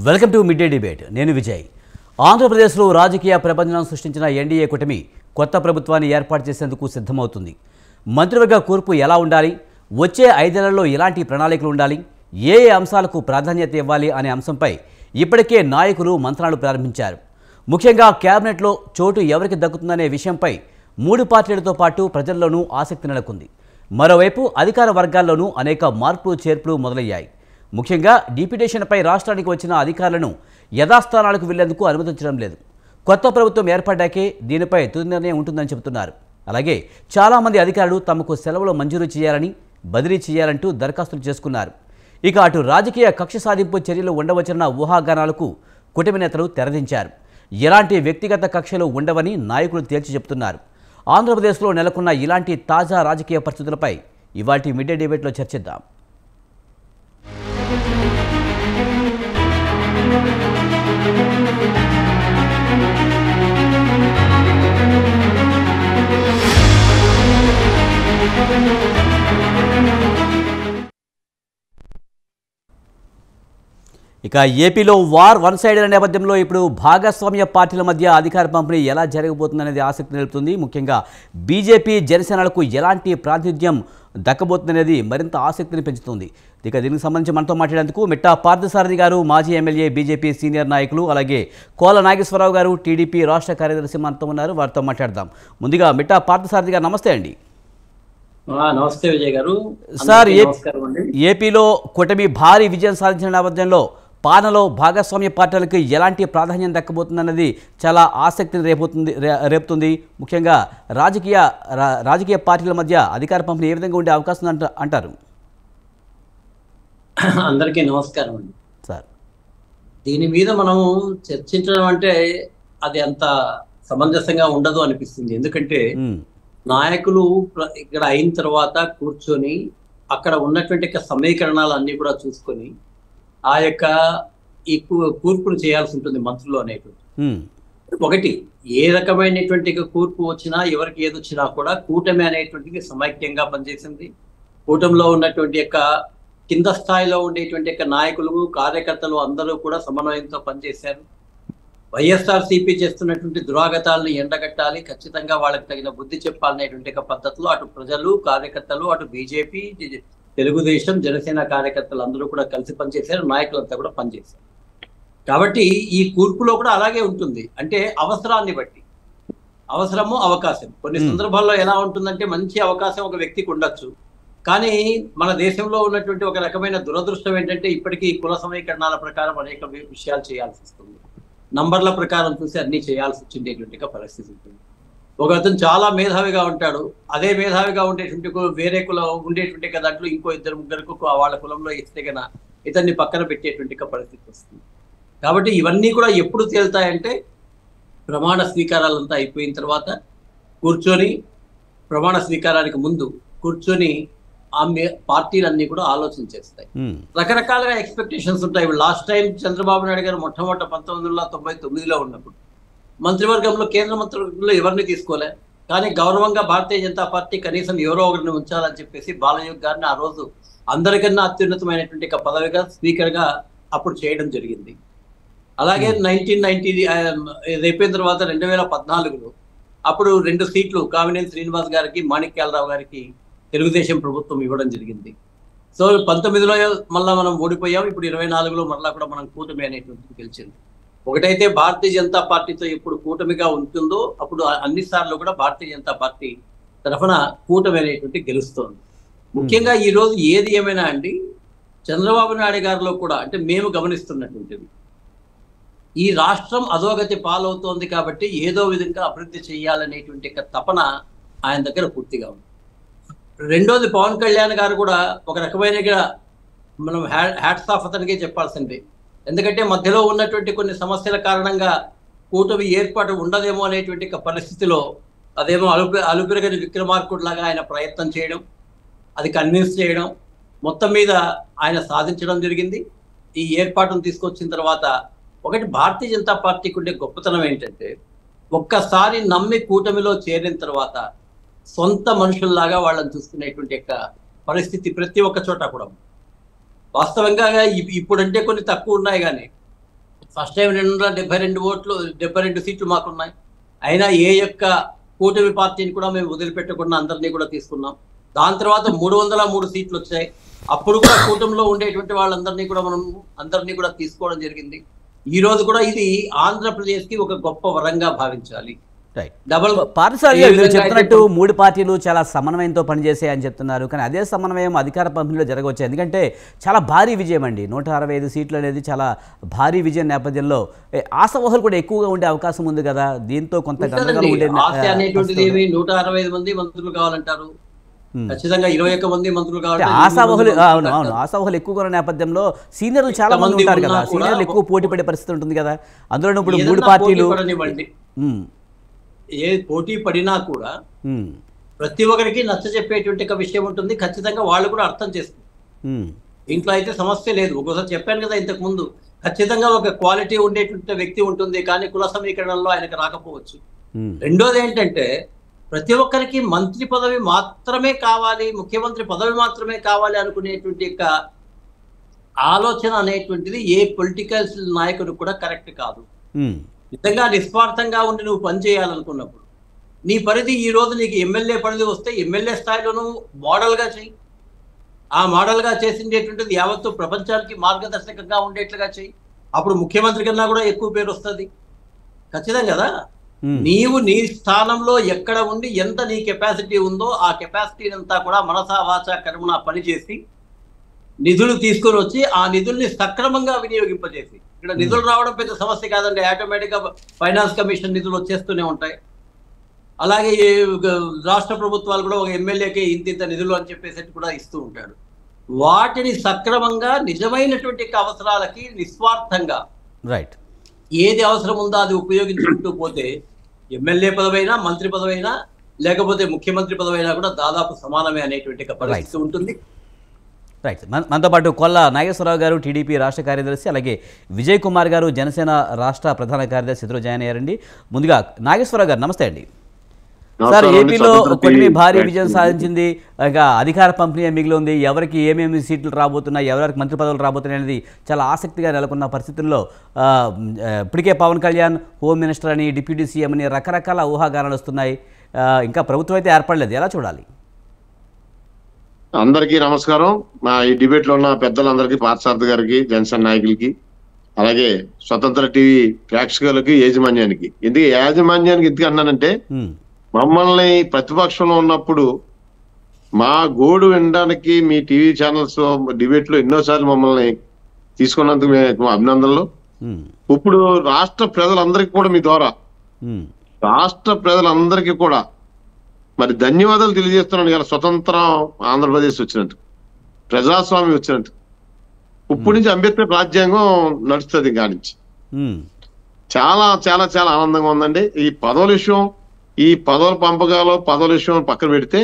Welcome to mid day debate. నేను విజయ్. ఆంధ్రప్రదేశ్లో రాజకీయ ప్రపంచం సృష్టించిన ఎన్డీఏ కూటమి కొత్త ప్రభుత్వాన్ని ఏర్పాటు చేసేందుకు సిద్ధమవుతుంది. మంత్రివర్గ కూర్పు ఎలా ఉండాలి, వచ్చే 5 ఏళ్లలో ఎలాంటి ప్రణాళికలు ఉండాలి, ఏ అంశాలకు ప్రాధాన్యత ఇవ్వాలి అనే అంశంపై ఇప్పటికే నాయకులు మంత్రాలు ప్రారంభించారు. ముఖ్యంగా కేబినెట్లో చోటు ఎవరికి దక్కుతుందనే విషయంపై 3 పార్టీలతో పాటు ప్రజల్లోనూ ఆసక్తి నెలకొంది. మరోవైపు అధికార వర్గాల్లోనూ అనేక మార్పులు చేర్పులు మొదలయ్యాయి. ముఖ్యంగా డిప్యూటేషన్పై రాష్ట్రానికి వచ్చిన అధికారులను యథాస్థానాలకు వెళ్లేందుకు అనుమతించడం లేదు. కొత్త ప్రభుత్వం ఏర్పడ్డాకే దీనిపై తుది నిర్ణయం ఉంటుందని చెబుతున్నారు. అలాగే చాలామంది అధికారులు తమకు సెలవులు మంజూరు చేయాలని, బదిలీ చేయాలంటూ దరఖాస్తులు చేసుకున్నారు. ఇక అటు రాజకీయ కక్ష సాధింపు చర్యలు ఉండవచ్చన్న ఊహాగానాలకు కూటమి నేతలు తెరదించారు. ఎలాంటి వ్యక్తిగత కక్షలు ఉండవని నాయకులు తేల్చి చెబుతున్నారు. ఆంధ్రప్రదేశ్లో నెలకొన్న ఇలాంటి తాజా రాజకీయ పరిస్థితులపై ఇవాల్టి మిడ్ డే డిబేట్లో చర్చిద్దాం. ఇక ఏపీలో వార్ వన్ సైడెడ్ నేపథ్యంలో ఇప్పుడు భాగస్వామ్య పార్టీల మధ్య అధికార పంపిణీ ఎలా జరగబోతుందనేది ఆసక్తి నిలుపుతుంది. ముఖ్యంగా బీజేపీ, జనసేనలకు ఎలాంటి ప్రాతినిధ్యం దక్కబోతుందనేది మరింత ఆసక్తిని పెంచుతుంది. ఇక దీనికి సంబంధించి మనతో మాట్లాడేందుకు మిట్టా పార్థసారథి గారు, మాజీ ఎమ్మెల్యే, బీజేపీ సీనియర్ నాయకులు, అలాగే కోల నాగేశ్వరరావు గారు, టీడీపీ రాష్ట్ర కార్యదర్శి మనతో ఉన్నారు. వారితో మాట్లాడదాం. ముందుగా మిట్టా పార్థసారథి గారు, నమస్తే అండి. నమస్తే విజయ్ గారు. సార్, ఏపీలో కూటమి భారీ విజయం సాధించిన నేపథ్యంలో పాలనలో భాగస్వామ్య పార్టీలకు ఎలాంటి ప్రాధాన్యం దక్కబోతుందన్నది చాలా ఆసక్తిని రేపుతుంది. ముఖ్యంగా రాజకీయ పార్టీల మధ్య అధికార పంపిణీ ఏ విధంగా ఉండే అవకాశం అంటారు? అందరికీ నమస్కారం అండి. సార్, దీని మీద మనం చర్చించడం అంటే అది అంత సమంజసంగా ఉండదు అనిపిస్తుంది. ఎందుకంటే నాయకులు ఇక్కడ అయిన తర్వాత కూర్చొని అక్కడ ఉన్నటువంటి సమీకరణాలన్నీ కూడా చూసుకొని ఆ యొక్క ఈ కూర్పును చేయాల్సి ఉంటుంది మంత్రులు అనేటువంటి. ఒకటి, ఏ రకమైనటువంటి కూర్పు వచ్చినా, ఎవరికి ఏది వచ్చినా కూడా కూటమి అనేటువంటిది సమైక్యంగా పనిచేసింది. కూటమిలో ఉన్నటువంటి యొక్క కింద స్థాయిలో ఉండేటువంటి యొక్క నాయకులు, కార్యకర్తలు అందరూ కూడా సమన్వయంతో పనిచేశారు. వైఎస్ఆర్సీపీ చేస్తున్నటువంటి దురాగతాలను ఎండగట్టాలి, ఖచ్చితంగా వాళ్ళకి తగిన బుద్ధి చెప్పాలనేటువంటి పద్ధతిలో అటు ప్రజలు, కార్యకర్తలు, అటు బీజేపీ, తెలుగుదేశం, జనసేన కార్యకర్తలు అందరూ కూడా కలిసి పనిచేశారు. నాయకులంతా కూడా పనిచేశారు. కాబట్టి ఈ కూర్పులో కూడా అలాగే ఉంటుంది. అంటే అవసరాన్ని బట్టి, అవసరము, అవకాశం. కొన్ని సందర్భాల్లో ఎలా ఉంటుందంటే మంచి అవకాశం ఒక వ్యక్తికి ఉండొచ్చు, కానీ మన దేశంలో ఉన్నటువంటి ఒక రకమైన దురదృష్టం ఏంటంటే ఇప్పటికీ కుల సమీకరణాల ప్రకారం అనేక విషయాలు చేయాల్సి వస్తుంది. నంబర్ల ప్రకారం చూసి అన్ని చేయాల్సి వచ్చేటువంటి పరిస్థితి ఉంటుంది. ఒక అతను చాలా మేధావిగా ఉంటాడు, అదే మేధావిగా ఉండేటువంటి వేరే కులం ఉండేటువంటి దాంట్లో ఇంకో 2-3 వాళ్ళ కులంలో ఇస్తే కన్నా ఇతన్ని పక్కన పెట్టేటువంటి పరిస్థితి వస్తుంది. కాబట్టి ఇవన్నీ కూడా ఎప్పుడు తేలుతాయంటే ప్రమాణ స్వీకారాలంతా అయిపోయిన తర్వాత కూర్చొని, ప్రమాణ స్వీకారానికి ముందు కూర్చొని పార్టీలన్నీ కూడా ఆలోచన చేస్తాయి. రకరకాలుగా ఎక్స్పెక్టేషన్స్ ఉంటాయి. లాస్ట్ టైం చంద్రబాబు నాయుడు గారు మొట్టమొదట 1999లో ఉన్నప్పుడు మంత్రివర్గంలో, కేంద్ర మంత్రివర్గంలో ఎవరిని తీసుకోలే, కానీ గౌరవంగా భారతీయ జనతా పార్టీ కనీసం ఎవరో ఒకరిని ఉంచాలని చెప్పేసి బాలయోగ్ గారిని ఆ రోజు అందరికన్నా అత్యున్నతమైనటువంటి పదవిగా స్పీకర్గా అప్పుడు చేయడం జరిగింది. అలాగే 1990 అయిపోయిన తర్వాత 2014లో అప్పుడు 2 సీట్లు కామినేని శ్రీనివాస్ గారికి, మాణిక్యాలరావు గారికి తెలుగుదేశం ప్రభుత్వం ఇవ్వడం జరిగింది. సో 19లో మళ్ళీ మనం ఓడిపోయాం. ఇప్పుడు 24లో మళ్ళా కూడా మనం కూటమి అనేటువంటిది గెలిచింది. ఒకటైతే భారతీయ జనతా పార్టీతో ఎప్పుడు కూటమిగా ఉంటుందో అప్పుడు అన్ని సార్లు కూడా భారతీయ జనతా పార్టీ తరఫున కూటమి అనేటువంటి గెలుస్తోంది. ముఖ్యంగా ఈ రోజు ఏది ఏమైనా అండి, చంద్రబాబు నాయుడు గారిలో కూడా అంటే మేము గమనిస్తున్నటువంటిది, ఈ రాష్ట్రం అధోగతి పాలవుతోంది కాబట్టి ఏదో విధంగా అభివృద్ధి చేయాలనేటువంటి తపన ఆయన దగ్గర పూర్తిగా ఉంది. రెండోది, పవన్ కళ్యాణ్ గారు కూడా ఒక రకమైన మనం హ్యాట్స్ ఆఫ్ అతనికే చెప్పాల్సిందే. ఎందుకంటే మధ్యలో ఉన్నటువంటి కొన్ని సమస్యల కారణంగా కూటమి ఏర్పాటు ఉండదేమో అనేటువంటి పరిస్థితిలో అదేమో అలుపెరగని విక్రమార్కుడిలాగా ఆయన ప్రయత్నం చేయడం, అది కన్విన్స్ చేయడం, మొత్తం మీద ఆయన సాధించడం జరిగింది. ఈ ఏర్పాటును తీసుకొచ్చిన తర్వాత ఒకటి, భారతీయ జనతా పార్టీకి ఉండే గొప్పతనం ఏంటంటే ఒక్కసారి నమ్మి కూటమిలో చేరిన తర్వాత సొంత మనుషుల్లాగా వాళ్ళని చూసుకునేటువంటి పరిస్థితి ప్రతి ఒక్క చోట కూడా. వాస్తవంగా ఇప్పుడంటే కొన్ని తక్కువ ఉన్నాయి, కానీ ఫస్ట్ టైం 272 సీట్లు మాకున్నాయి. అయినా ఏ యొక్క కూటమి పార్టీని కూడా మేము వదిలిపెట్టకుండా అందరినీ కూడా తీసుకున్నాం. దాని తర్వాత 303 సీట్లు వచ్చాయి. అప్పుడు కూడా కూటమిలో ఉండేటువంటి వాళ్ళందరినీ కూడా మనం అందరినీ కూడా తీసుకోవడం జరిగింది. ఈ రోజు కూడా ఇది ఆంధ్రప్రదేశ్ కి ఒక గొప్ప వరంగా భావించాలి. పార్థసారథి మీరు చెప్తున్నట్టు 3 పార్టీలు చాలా సమన్వయంతో పనిచేసాయి అని చెప్తున్నారు. కానీ అదే సమన్వయం అధికార పంపిణీలో జరగవచ్చు. ఎందుకంటే చాలా భారీ విజయం అండి, 165 సీట్లు అనేది చాలా భారీ విజయం నేపథ్యంలో ఆశావహులు కూడా ఎక్కువగా ఉండే అవకాశం ఉంది కదా. దీంతో కొంత గందరగోళం ఉండే 165 మంది మంత్రులు కావాలంటారు, ఖచ్చితంగా 21 మంది మంత్రులు కావాలి. ఆశావహులు అవును అవును ఆశావహులు ఎక్కువగా ఉన్న నేపథ్యంలో సీనియర్లు చాలా మంది ఉంటారు కదా, సీనియర్లు ఎక్కువ పోటీ పడే పరిస్థితి ఉంటుంది కదా. అందులో ఇప్పుడు 3 పార్టీలు ఏ పోటీ పడినా కూడా ప్రతి ఒక్కరికి నచ్చ చెప్పేటువంటి ఒక విషయం ఉంటుంది. ఖచ్చితంగా వాళ్ళు కూడా అర్థం చేసుకుంటారు. ఇంట్లో అయితే సమస్య లేదు. ఒక్కోసారి చెప్పాను కదా ఇంతకు ముందు, ఖచ్చితంగా ఒక క్వాలిటీ ఉండేటువంటి వ్యక్తి ఉంటుంది, కానీ కుల సమీకరణలో ఆయనకు రాకపోవచ్చు. రెండోది ఏంటంటే ప్రతి ఒక్కరికి మంత్రి పదవి మాత్రమే కావాలి, ముఖ్యమంత్రి పదవి మాత్రమే కావాలి అనుకునేటువంటి యొక్క ఆలోచన అనేటువంటిది ఏ పొలిటికల్ నాయకుడు కూడా కరెక్ట్ కాదు. నిజంగా నిస్వార్థంగా ఉండి నువ్వు పనిచేయాలనుకున్నప్పుడు నీ పరిధి ఈ రోజు నీకు ఎమ్మెల్యే పరిధి వస్తే ఎమ్మెల్యే స్థాయిలో నువ్వు మోడల్గా చెయ్యి. ఆ మోడల్గా చేసిండేటువంటిది యావత్తు ప్రపంచానికి మార్గదర్శకంగా ఉండేట్లుగా చెయ్యి. అప్పుడు ముఖ్యమంత్రి కన్నా కూడా ఎక్కువ పేరు వస్తుంది. ఖచ్చితంగా కదా. నీవు నీ స్థానంలో ఎక్కడ ఉండి ఎంత నీ కెపాసిటీ ఉందో ఆ కెపాసిటీ అంతా కూడా మనసా వాచ కర్మణ పనిచేసి నిధులు తీసుకొని వచ్చి ఆ నిధుల్ని సక్రమంగా వినియోగింపజేసి, ఇక్కడ నిధులు రావడం పెద్ద సమస్య కాదండి, ఆటోమేటిక్గా ఫైనాన్స్ కమిషన్ నిధులు వచ్చేస్తూనే ఉంటాయి. అలాగే రాష్ట్ర ప్రభుత్వాలు కూడా ఒక ఎమ్మెల్యేకి ఇంత నిధులు అని చెప్పేసి కూడా ఇస్తూ ఉంటాడు. వాటిని సక్రమంగా నిజమైనటువంటి అవసరాలకి నిస్వార్థంగా ఏది అవసరం ఉందో అది ఉపయోగించుకుంటూ పోతే ఎమ్మెల్యే పదవైనా మంత్రి పదవైనా లేకపోతే ముఖ్యమంత్రి పదవైనా కూడా దాదాపు సమానమే అనేటువంటి పరిస్థితి ఉంటుంది. రైట్. మనతో పాటు కొల్లా నాగేశ్వరరావు గారు టీడీపీ రాష్ట్ర కార్యదర్శి, అలాగే విజయ్ కుమార్ గారు జనసేన రాష్ట్ర ప్రధాన కార్యదర్శి ఇద్దరు జాయిన్ అయ్యారండి. ముందుగా నాగేశ్వరరావు గారు నమస్తే అండి. సార్, ఏపీలో కొన్ని భారీ విజయం సాధించింది, ఇంకా అధికార పంపిణీ మిగిలి ఉంది, ఎవరికి ఏమేమి సీట్లు రాబోతున్నాయి, ఎవరికి మంత్రి పదవులు రాబోతున్నాయి అనేది చాలా ఆసక్తిగా నెలకొన్న పరిస్థితుల్లో ఇప్పటికే పవన్ కళ్యాణ్ హోమ్ మినిస్టర్ అని, డిప్యూటీ సీఎం అని రకరకాల ఊహాగానాలు వస్తున్నాయి. ఇంకా ప్రభుత్వం అయితే ఏర్పడలేదు, ఎలా చూడాలి? అందరికీ నమస్కారం. మా ఈ డిబేట్ లో ఉన్న పెద్దలందరికీ, పార్థసారథి గారికి, జనసేన నాయకులకి, అలాగే స్వతంత్ర టీవీ ప్రేక్షకులకి, యాజమాన్యానికి. ఎందుకు యాజమాన్యానికి ఎందుకు అన్నానంటే, మమ్మల్ని ప్రతిపక్షంలో ఉన్నప్పుడు మా గోడు వినడానికి మీ టీవీ ఛానల్స్ డిబేట్ లో ఎన్నోసార్లు మమ్మల్ని తీసుకున్నందుకు మేము అభినందనలు. ఇప్పుడు రాష్ట్ర ప్రజలందరికీ కూడా మీ ద్వారా రాష్ట్ర ప్రజలందరికీ కూడా మరి ధన్యవాదాలు తెలియజేస్తున్నాను. ఇలా స్వతంత్రం ఆంధ్రప్రదేశ్ వచ్చినట్టు, ప్రజాస్వామ్యం వచ్చినట్టు. ఇప్పటి నుంచి అంబేద్కర్ రాజ్యాంగం నడుస్తుంది. కానించి చాలా చాలా చాలా ఆనందంగా ఉందండి. ఈ పదవుల విషయం, ఈ పదవుల పంపకాలు, పదవుల విషయం పక్కన పెడితే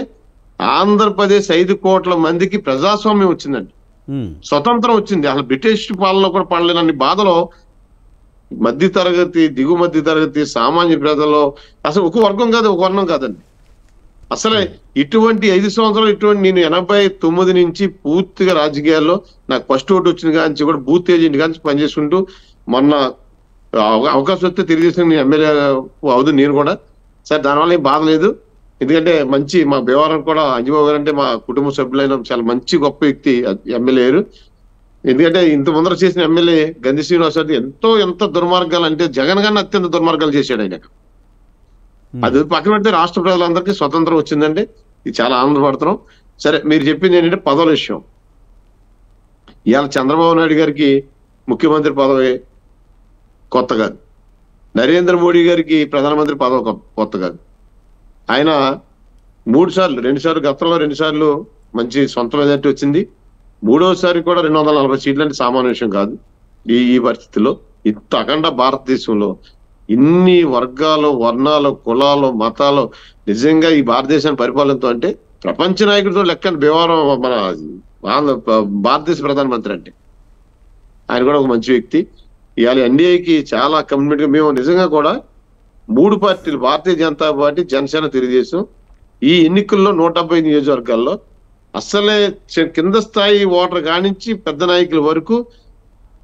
ఆంధ్రప్రదేశ్ 5 కోట్ల మందికి ప్రజాస్వామ్యం వచ్చిందండి, స్వతంత్రం వచ్చింది. అసలు బ్రిటిష్ పాలనలో కూడా పడలేనన్ని బాధలో మధ్య తరగతి, దిగు మధ్య తరగతి, సామాన్య ప్రజల్లో అసలు ఒక వర్గం కాదు, ఒక వర్ణం కాదండి. అసలు ఇటువంటి 5 సంవత్సరాలు, ఇటువంటి నేను 89 నుంచి పూర్తిగా రాజకీయాల్లో నాకు ఫస్ట్ ఓటు వచ్చిన కాంచి కూడా బూత్ ఏజెంట్ కాంచి పనిచేసుకుంటూ, మొన్న అవకాశం వస్తే తెలుగుదేశం ఎమ్మెల్యే అవుదు నేను కూడా. సరే, దానివల్ల ఏం బాధ లేదు. ఎందుకంటే మంచి మా వ్యవహారం కూడా అంజబాబు గారు అంటే మా కుటుంబ సభ్యులైన చాలా మంచి గొప్ప వ్యక్తి ఎమ్మెల్యే. ఎందుకంటే ఇంత ముందర చేసిన ఎమ్మెల్యే గంధి శ్రీనివాసరెడ్డి ఎంత దుర్మార్గాలు అంటే జగన్ గారిని అత్యంత దుర్మార్గాలు చేశాడు ఆయన. అది పక్కన పెడితే రాష్ట్ర ప్రజలందరికీ స్వతంత్రం వచ్చిందండి, ఇది చాలా ఆనందపడుతున్నాం. సరే, మీరు చెప్పింది ఏంటంటే పదవుల విషయం. ఇవాళ చంద్రబాబు నాయుడు గారికి ముఖ్యమంత్రి పదవి కొత్త కాదు, నరేంద్ర మోడీ గారికి ప్రధానమంత్రి పదవి కొత్త కాదు. ఆయన 2 సార్లు గతంలో 2 సార్లు మంచి సొంత మెజార్టీ వచ్చింది. 3వసారి కూడా 240 సీట్లు అంటే సామాన్య విషయం కాదు. ఈ పరిస్థితుల్లో ఇంత అఖండ భారతదేశంలో ఇన్ని వర్గాలు, వర్ణాలు, కులాలు, మతాలు నిజంగా ఈ భారతదేశాన్ని పరిపాలనతో అంటే ప్రపంచ నాయకుడితో లెక్కన వ్యవహారం మన భారతదేశ ప్రధానమంత్రి అంటే ఆయన కూడా ఒక మంచి వ్యక్తి. ఇవాళ ఎన్డీఏకి చాలా కమిట్మెంట్ గా మేము నిజంగా కూడా 3 పార్టీలు, భారతీయ జనతా పార్టీ, జనసేన, తెలుగుదేశం, ఈ ఎన్నికల్లో 175 నియోజకవర్గాల్లో అసలే కింద స్థాయి ఓటర్ కానించి పెద్ద నాయకుల వరకు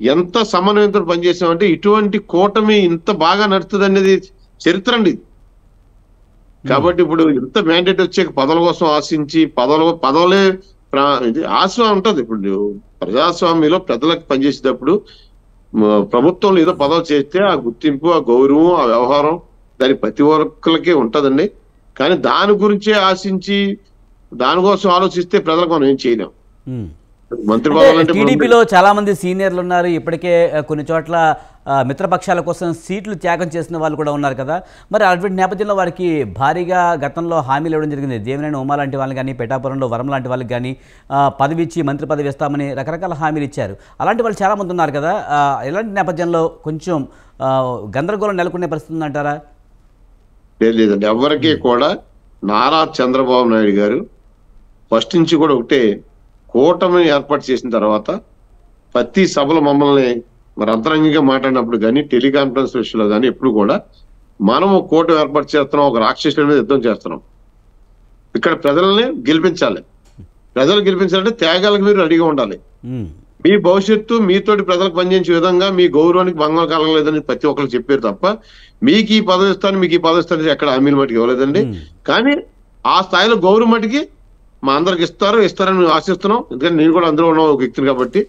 ఎంత సమన్వయంతో పనిచేసామంటే ఇటువంటి కూటమి ఇంత బాగా నడుస్తుంది అనేది చరిత్ర అండి. కాబట్టి ఇప్పుడు ఇంత మ్యాండేట్ వచ్చే పదవుల కోసం ఆశించి పదవులే ఇది ఆశ ఉంటది. ఇప్పుడు ప్రజాస్వామ్యంలో ప్రజలకు పనిచేసేటప్పుడు ప్రభుత్వంలో ఏదో పదవి చేస్తే ఆ గుర్తింపు, ఆ గౌరవం, ఆ వ్యవహారం దాని ప్రతి ఒక్కరికి ఉంటదండి. కానీ దాని గురించే ఆశించి దానికోసం ఆలోచిస్తే ప్రజలకు మనం ఏం చేయలేం. మంత్రి పదవులు టీడీపీలో చాలా మంది సీనియర్లు ఉన్నారు. ఇప్పటికే కొన్ని చోట్ల మిత్రపక్షాల కోసం సీట్లు త్యాగం చేసిన వాళ్ళు కూడా ఉన్నారు కదా. మరి అటువంటి నేపథ్యంలో వారికి భారీగా గతంలో హామీలు ఇవ్వడం జరిగింది. దేవినేని ఉమా లాంటి వాళ్ళని కానీ, పిఠాపురంలో వరం లాంటి వాళ్ళకి కానీ పదవి ఇచ్చి మంత్రి పదవి ఇస్తామని రకరకాల హామీలు ఇచ్చారు. అలాంటి వాళ్ళు చాలామంది ఉన్నారు కదా. ఇలాంటి నేపథ్యంలో కొంచెం గందరగోళం నెలకొనే పరిస్థితి ఉందంటారా? లేదండి, ఎవరికి కూడా నారా చంద్రబాబు నాయుడు గారు ఫస్ట్ నుంచి కూడా ఒకటే, కూటమిని ఏర్పాటు చేసిన తర్వాత ప్రతి సభలో మమ్మల్ని మరి అంతరంగంగా మాట్లాడినప్పుడు కానీ, టెలికాన్ఫరెన్స్ విషయంలో కానీ ఎప్పుడు కూడా మనము కూటమి ఏర్పాటు చేస్తున్నాం, ఒక రాక్షసుల మీద యుద్ధం చేస్తున్నాం. ఇక్కడ ప్రజల్ని గెలిపించాలి. ప్రజలు గెలిపించాలంటే త్యాగాలకు మీరు రెడీగా ఉండాలి. మీ భవిష్యత్తు మీతోటి ప్రజలకు పనిచేసే విధంగా మీ గౌరవానికి భంగం కలగలేదని ప్రతి ఒక్కరు చెప్పారు తప్ప మీకు ఈ పదవి ఇస్తాను, మీకు ఈ పదవి ఇస్తాను ఎక్కడ హామీలు మటుకు ఇవ్వలేదండి. కానీ ఆ స్థాయిలో గౌరవం మటుకి మా అందరికి ఇస్తారని మేము ఆశిస్తున్నాం. ఎందుకంటే నేను కూడా అందులో ఉన్న ఒక వ్యక్తిని కాబట్టి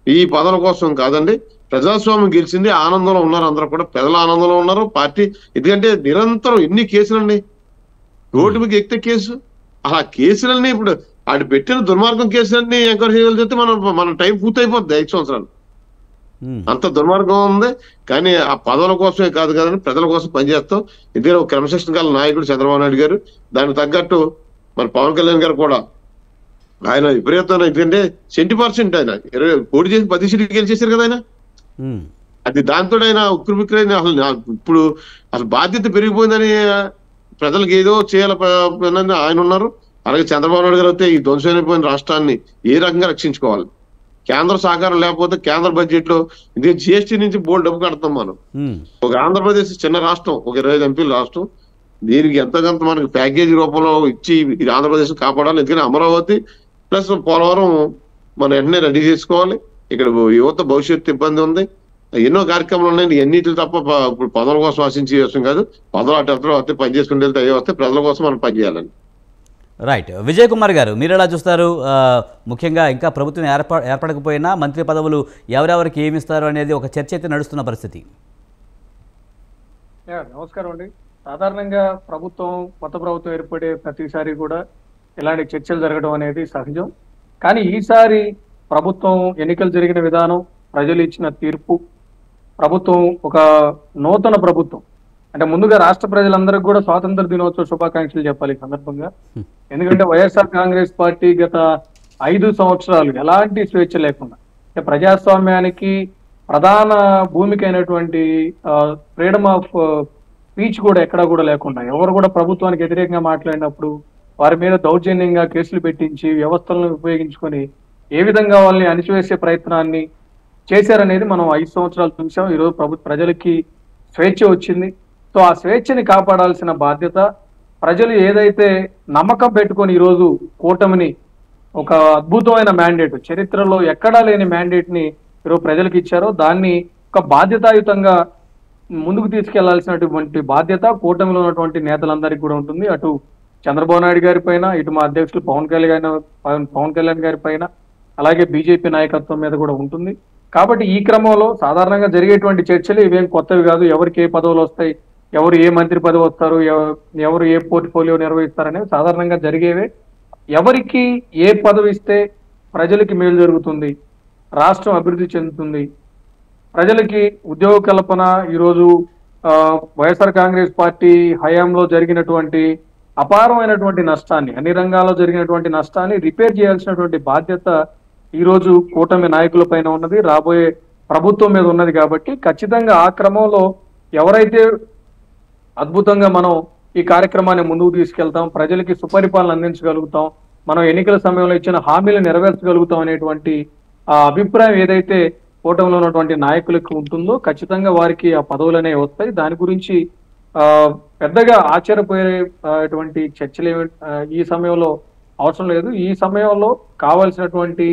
ఈ పదవుల కోసం కాదండి. ప్రజాస్వామ్యం గెలిచింది, ఆనందంలో ఉన్నారు అందరూ కూడా, ప్రజల ఆనందంలో ఉన్నారు. పార్టీ ఎందుకంటే నిరంతరం ఎన్ని కేసులండి, రోడ్డు మీకు ఎక్కితే కేసు, ఆ కేసులన్నీ ఇప్పుడు ఆడు పెట్టిన దుర్మార్గం కేసులన్నీ ఎంక్వైరీ చేయగలిగితే మన టైం పూర్తయిపోద్ది 5 సంవత్సరాలు. అంత దుర్మార్గం ఉంది. కానీ ఆ పదవుల కోసమే కాదు కదండి, ప్రజల కోసం పనిచేస్తాం. ఎందుకంటే ఒక క్రమశిక్షణ గల నాయకుడు చంద్రబాబు నాయుడు గారు, దానికి తగ్గట్టు మన పవన్ కళ్యాణ్ గారు కూడా ఆయన విపరీతమైన, ఎందుకంటే 70% ఆయన 20 పోటీ చేసి 10 సీట్లు గెలిచేశారు కదా ఆయన. అది దాంతో ఆయన ఉక్కిరిబిక్కిరైన ఇప్పుడు అసలు బాధ్యత పెరిగిపోయిందని ప్రజలకు ఏదో చేయాలని ఆయన ఉన్నారు. అలాగే చంద్రబాబు నాయుడు గారు అయితే ఈ ధ్వంసమైపోయిన రాష్ట్రాన్ని ఏ రకంగా రక్షించుకోవాలి, కేంద్ర సహకారం లేకపోతే కేంద్ర బడ్జెట్ లో ఇది జిఎస్టీ నుంచి బోల్డ్ డబ్బు కడతాం మనం. ఒక ఆంధ్రప్రదేశ్ చిన్న రాష్ట్రం, ఒక 25 ఎంపీల రాష్ట్రం, దీనికి ఎంతకంత మనకి ప్యాకేజీ రూపంలో ఇచ్చి ఇది ఆంధ్రప్రదేశ్ కాపాడాలి. ఎందుకంటే అమరావతి ప్లస్ పోలవరం మనం వెంటనే రెడీ చేసుకోవాలి. ఇక్కడ యువత భవిష్యత్తు ఇబ్బంది ఉంది, ఎన్నో కార్యక్రమాలు ఉన్నాయి. ఎన్నిటి తప్ప ఇప్పుడు పదవుల కోసం ఆశించే విషయం కాదు. పదవులు అటు వస్తే పని చేసుకుని వెళ్తే అయ్యే వస్తే ప్రజల కోసం మనం పనిచేయాలని. రైట్. విజయ్ కుమార్ గారు, మీరు ఎలా చూస్తారు? ముఖ్యంగా ఇంకా ప్రభుత్వం ఏర్పడకపోయినా మంత్రి పదవులు ఎవరెవరికి ఏమి ఇస్తారు అనేది ఒక చర్చ అయితే నడుస్తున్న పరిస్థితి. నమస్కారం అండి. సాధారణంగా కొత్త ప్రభుత్వం ఏర్పడే ప్రతిసారి కూడా ఇలాంటి చర్చలు జరగడం అనేది సహజం. కానీ ఈసారి ప్రభుత్వం ఎన్నికలు జరిగిన విధానం, ప్రజలు ఇచ్చిన తీర్పు, ప్రభుత్వం ఒక నూతన ప్రభుత్వం అంటే ముందుగా రాష్ట్ర ప్రజలందరికీ కూడా స్వాతంత్ర దినోత్సవ శుభాకాంక్షలు చెప్పాలి ఈ సందర్భంగా. ఎందుకంటే వైఎస్ఆర్ కాంగ్రెస్ పార్టీ గత 5 సంవత్సరాలు ఎలాంటి స్వేచ్ఛ లేకుండా, అంటే ప్రజాస్వామ్యానికి ప్రధాన భూమిక అయినటువంటి ఫ్రీడమ్ ఆఫ్ స్పీచ్ కూడా ఎక్కడా కూడా లేకుండా, ఎవరు కూడా ప్రభుత్వానికి వ్యతిరేకంగా మాట్లాడినప్పుడు వారి మీద దౌర్జన్యంగా కేసులు పెట్టించి వ్యవస్థలను ఉపయోగించుకొని ఏ విధంగా వాళ్ళని అణిచివేసే ప్రయత్నాన్ని చేశారనేది మనం 5 సంవత్సరాలు చూసాం. ఈరోజు ప్రజలకి స్వేచ్ఛ వచ్చింది. సో ఆ స్వేచ్ఛని కాపాడాల్సిన బాధ్యత, ప్రజలు ఏదైతే నమ్మకం పెట్టుకొని ఈరోజు కూటమిని ఒక అద్భుతమైన మ్యాండేట్, చరిత్రలో ఎక్కడా లేని మ్యాండేట్ ని ఈరోజు ప్రజలకు ఇచ్చారో దాన్ని ఒక బాధ్యతాయుతంగా ముందుకు తీసుకెళ్లాల్సినటువంటి బాధ్యత కూటమిలో ఉన్నటువంటి నేతలందరికీ కూడా ఉంటుంది. అటు చంద్రబాబు నాయుడు గారి పైన, ఇటు మా అధ్యక్షులు పవన్ కళ్యాణ్ గారి పైన, అలాగే బీజేపీ నాయకత్వం మీద కూడా ఉంటుంది. కాబట్టి ఈ క్రమంలో సాధారణంగా జరిగేటువంటి చర్చలు ఇవేం కొత్తవి కాదు. ఎవరికి ఏ పదవులు వస్తాయి, ఎవరు ఏ మంత్రి పదవి వస్తారు, ఎవరు ఏ పోర్ట్ఫోలియో నిర్వహిస్తారనేవి సాధారణంగా జరిగేవే. ఎవరికి ఏ పదవి ఇస్తే ప్రజలకి మేలు జరుగుతుంది, రాష్ట్రం అభివృద్ధి చెందుతుంది, ప్రజలకి ఉద్యోగ కల్పన, ఈరోజు వైఎస్ఆర్ కాంగ్రెస్ పార్టీ హయాంలో జరిగినటువంటి అపారమైనటువంటి నష్టాన్ని, అన్ని రంగాల్లో జరిగినటువంటి నష్టాన్ని రిపేర్ చేయాల్సినటువంటి బాధ్యత ఈరోజు కూటమి నాయకుల పైన ఉన్నది, రాబోయే ప్రభుత్వం మీద ఉన్నది. కాబట్టి ఖచ్చితంగా ఆ క్రమంలో ఎవరైతే అద్భుతంగా మనం ఈ కార్యక్రమాన్ని ముందుకు తీసుకెళ్తాం, ప్రజలకి సుపరిపాలన అందించగలుగుతాం, మనం ఎన్నికల సమయంలో ఇచ్చిన హామీలు నెరవేర్చగలుగుతాం అనేటువంటి ఆ అభిప్రాయం ఏదైతే కూటమిలో ఉన్నటువంటి నాయకులకు ఉంటుందో ఖచ్చితంగా వారికి ఆ పదవులు అనేవి వస్తాయి. దాని గురించి పెద్దగా ఆశ్చర్యపోయేటువంటి చర్చలు ఈ సమయంలో అవసరం లేదు. ఈ సమయంలో కావాల్సినటువంటి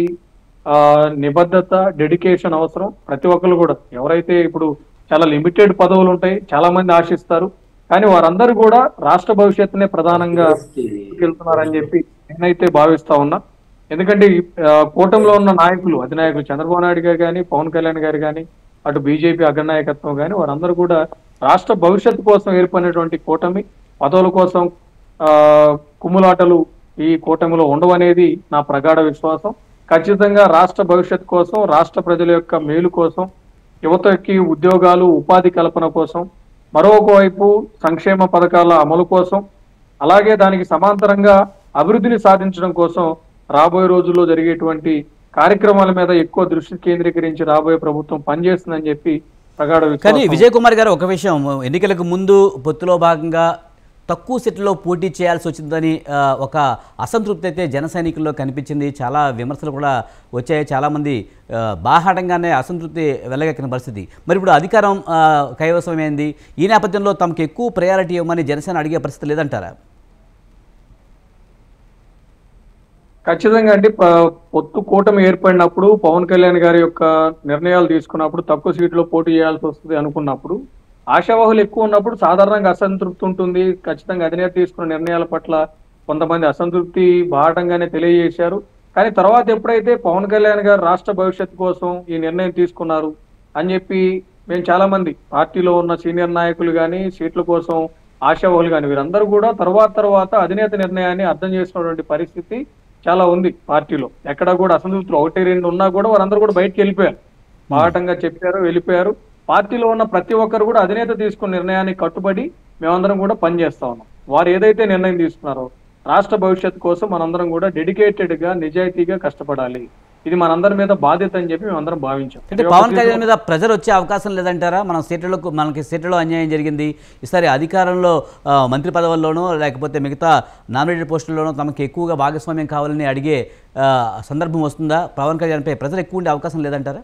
నిబద్ధత, డెడికేషన్ అవసరం. ప్రతి ఒక్కరు కూడా ఎవరైతే ఇప్పుడు చాలా లిమిటెడ్ పదవులు ఉంటాయి, చాలా మంది ఆశిస్తారు, కానీ వారందరూ కూడా రాష్ట్ర భవిష్యత్తునే ప్రధానంగా వెళ్తున్నారని చెప్పి నేనైతే భావిస్తా ఉన్నా. ఎందుకంటే కూటమిలో ఉన్న నాయకులు, అధినాయకులు చంద్రబాబు నాయుడు గారు కానీ, పవన్ కళ్యాణ్ గారు కానీ, అటు బీజేపీ అగ్రనాయకత్వం కానీ, వారందరూ కూడా రాష్ట్ర భవిష్యత్తు కోసం ఏర్పడినటువంటి కూటమి. పదవుల కోసం కుమ్ములాటలు ఈ కూటమిలో ఉండవనేది నా ప్రగాఢ విశ్వాసం. ఖచ్చితంగా రాష్ట్ర భవిష్యత్తు కోసం, రాష్ట్ర ప్రజల యొక్క మేలు కోసం, యువతకి ఉద్యోగాలు, ఉపాధి కల్పన కోసం, మరొకవైపు సంక్షేమ పథకాల అమలు కోసం, అలాగే దానికి సమాంతరంగా అభివృద్ధిని సాధించడం కోసం రాబోయే రోజుల్లో జరిగేటువంటి కార్యక్రమాల మీద ఎక్కువ దృష్టి కేంద్రీకరించి రాబోయే ప్రభుత్వం పనిచేస్తుందని చెప్పి ప్రగాఢ కానీ విశ్వాసం. విజయ్ కుమార్ గారు, ఒక విషయం, ఎన్నికలకు ముందు పొత్తులో భాగంగా తక్కువ సీట్లలో పోటీ చేయాల్సి వచ్చిందని ఒక అసంతృప్తి అయితే జన సైనికుల్లో కనిపించింది. చాలా విమర్శలు కూడా వచ్చాయి. చాలామంది బాహాటంగానే అసంతృప్తి వెళ్ళగక్కిన పరిస్థితి. మరి ఇప్పుడు అధికారం కైవసమైంది. ఈ నేపథ్యంలో తమకు ఎక్కువ ప్రయారిటీ ఇవ్వమని జనసేన అడిగే పరిస్థితి లేదంటారా? ఖచ్చితంగా అండి. పొత్తు కూటమి ఏర్పడినప్పుడు పవన్ కళ్యాణ్ గారి యొక్క నిర్ణయాలు తీసుకున్నప్పుడు తక్కువ సీట్లో పోటీ చేయాల్సి వస్తుంది అనుకున్నప్పుడు ఆశావాహులు ఎక్కువ ఉన్నప్పుడు సాధారణంగా అసంతృప్తి ఉంటుంది. ఖచ్చితంగా అధినేత తీసుకున్న నిర్ణయాల పట్ల కొంతమంది అసంతృప్తి బాహటంగానే తెలియజేశారు. కానీ తర్వాత ఎప్పుడైతే పవన్ కళ్యాణ్ గారు రాష్ట్ర భవిష్యత్తు కోసం ఈ నిర్ణయం తీసుకున్నారు అని చెప్పి మేము చాలా మంది పార్టీలో ఉన్న సీనియర్ నాయకులు కానీ, సీట్ల కోసం ఆశావాహులు కానీ, వీరందరూ కూడా తర్వాత అధినేత నిర్ణయాన్ని అర్థం చేసుకున్నటువంటి పరిస్థితి చాలా ఉంది పార్టీలో. ఎక్కడ కూడా అసంతృప్తులు 1-2 ఉన్నా కూడా వారందరూ కూడా బయటకు వెళ్ళిపోయారు. బాహటంగా చెప్పారు, వెళ్ళిపోయారు. పార్టీలో ఉన్న ప్రతి ఒక్కరు కూడా అధినేత తీసుకున్న నిర్ణయానికి కట్టుబడి మేమందరం కూడా పనిచేస్తా ఉన్నాం. వారు ఏదైతే నిర్ణయం తీసుకున్నారో రాష్ట్ర భవిష్యత్తు కోసం మనందరం కూడా డెడికేటెడ్ గా, నిజాయితీగా కష్టపడాలి. ఇది మనందరి మీద బాధ్యత అని చెప్పి మేమందరం భావించాం. అంటే పవన్ కళ్యాణ్ మీద ప్రెజర్ వచ్చే అవకాశం లేదంటారా? మనకి సీట్లలో అన్యాయం జరిగింది, ఈసారి అధికారంలో మంత్రి పదవుల్లోనో లేకపోతే మిగతా నామినేటెడ్ పోస్టుల్లోనో తమకు ఎక్కువగా భాగస్వామ్యం కావాలని అడిగే సందర్భం వస్తుందా? పవన్ కళ్యాణ్పై ప్రెజర్ ఎక్కువ ఉండే అవకాశం లేదంటారా?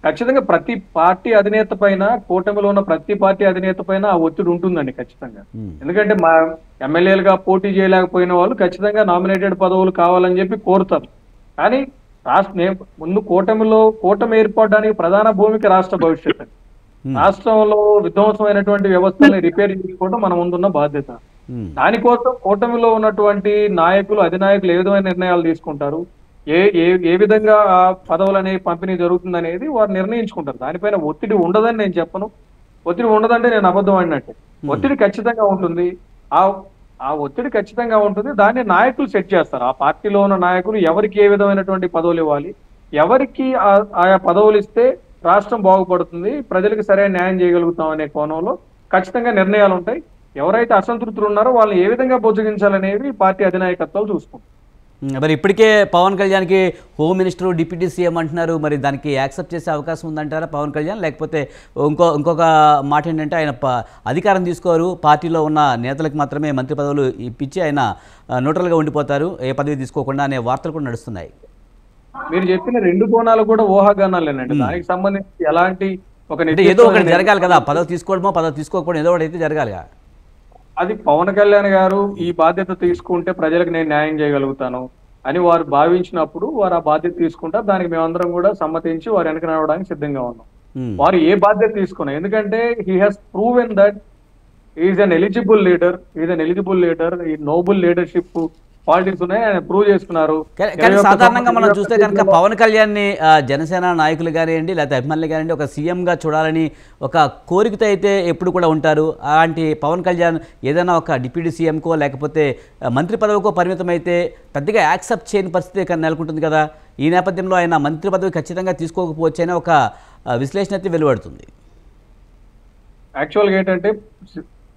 ఖచ్చితంగా ప్రతి పార్టీ అధినేత పైన, కూటమిలో ఉన్న ప్రతి పార్టీ అధినేత పైన ఆ ఒత్తిడి ఉంటుందండి ఖచ్చితంగా. ఎందుకంటే మా ఎమ్మెల్యేలుగా పోటీ చేయలేకపోయిన వాళ్ళు ఖచ్చితంగా నామినేటెడ్ పదవులు కావాలని చెప్పి కోరుతారు. కానీ ముందు కూటమి ఏర్పడడానికి ప్రధాన భూమిక రాష్ట్ర భవిష్యత్తు. రాష్ట్రంలో విధ్వంసమైనటువంటి వ్యవస్థల్ని రిపేర్ చేసుకోవడం మన ముందున్న బాధ్యత. దానికోసం కూటమిలో ఉన్నటువంటి నాయకులు, అధినాయకులు ఏ విధమైన నిర్ణయాలు తీసుకుంటారు, ఏ విధంగా ఆ పదవులనే పంపిణీ జరుగుతుంది అనేది వారు నిర్ణయించుకుంటారు. దానిపైన ఒత్తిడి ఉండదని నేను చెప్పను. ఒత్తిడి ఉండదంటే నేను అబద్ధం అన్నట్టే. ఒత్తిడి ఖచ్చితంగా ఉంటుంది. ఆ ఒత్తిడి ఖచ్చితంగా ఉంటుంది. దాన్ని నాయకులు సెట్ చేస్తారు. ఆ పార్టీలో ఉన్న నాయకులు ఎవరికి ఏ విధమైనటువంటి పదవులు ఇవ్వాలి, ఎవరికి ఆయా పదవులు ఇస్తే రాష్ట్రం బాగుపడుతుంది, ప్రజలకు సరైన న్యాయం చేయగలుగుతాం అనే కోణంలో ఖచ్చితంగా నిర్ణయాలు ఉంటాయి. ఎవరైతే అసంతృప్తులు ఉన్నారో వాళ్ళని ఏ విధంగా బుజ్జగించాలనేవి పార్టీ అధినాయకత్వాలు చూసుకుంటారు. మరి ఇప్పటికే పవన్ కళ్యాణ్కి హోమ్ మినిస్టర్, డిప్యూటీ సీఎం అంటున్నారు. మరి దానికి యాక్సెప్ట్ చేసే అవకాశం ఉందంటారా పవన్ కళ్యాణ్? లేకపోతే ఇంకొక మాట ఏంటంటే ఆయన అధికారం తీసుకోరు, పార్టీలో ఉన్న నేతలకు మాత్రమే మంత్రి పదవులు ఇప్పించి ఆయన న్యూట్రల్గా ఉండిపోతారు, ఏ పదవి తీసుకోకుండా అనే వార్తలు కూడా నడుస్తున్నాయి. మీరు చెప్పిన 2 కోణాలు కూడా ఊహాగానాలేనండి. దానికి సంబంధించి ఎలాంటి ఏదో ఒకటి జరగాలి కదా, పదవి తీసుకోవడమో పదవి తీసుకోకపోవడం ఏదో ఒకటి అయితే జరగాలిగా. అది పవన్ కళ్యాణ్ గారు ఈ బాధ్యత తీసుకుంటే ప్రజలకు నేను న్యాయం చేయగలుగుతాను అని వారు భావించినప్పుడు వారు ఆ బాధ్యత తీసుకుంటారు. దానికి మేమందరం కూడా సమ్మతించి వారు వెనక నడవడానికి సిద్ధంగా ఉన్నాం. వారు ఏ బాధ్యత తీసుకున్నారు, ఎందుకంటే he has proven that is an eligible leader. ఈ నోబుల్ లీడర్షిప్ పాలిటిక్స్ ఉన్నాయి, ఆయన ప్రూవ్ చేసుకున్నారు. కానీ సాధారణంగా మనం చూస్తే కనుక పవన్ కళ్యాణ్ని జనసేన నాయకులు కానివ్వండి, లేకపోతే అభిమానులు కానివ్వండి, ఒక సీఎంగా చూడాలని ఒక కోరికతో అయితే ఎప్పుడు కూడా ఉంటారు. అలాంటి పవన్ కళ్యాణ్ ఏదైనా ఒక డిప్యూటీ సీఎంకో లేకపోతే మంత్రి పదవికో పరిమితం అయితే పెద్దగా యాక్సెప్ట్ చేయని పరిస్థితి నెలకొంటుంది కదా. ఈ నేపథ్యంలో ఆయన మంత్రి పదవి ఖచ్చితంగా తీసుకోకపోవచ్చు అని ఒక విశ్లేషణ అయితే వెలువడుతుంది. యాక్చువల్గా ఏంటంటే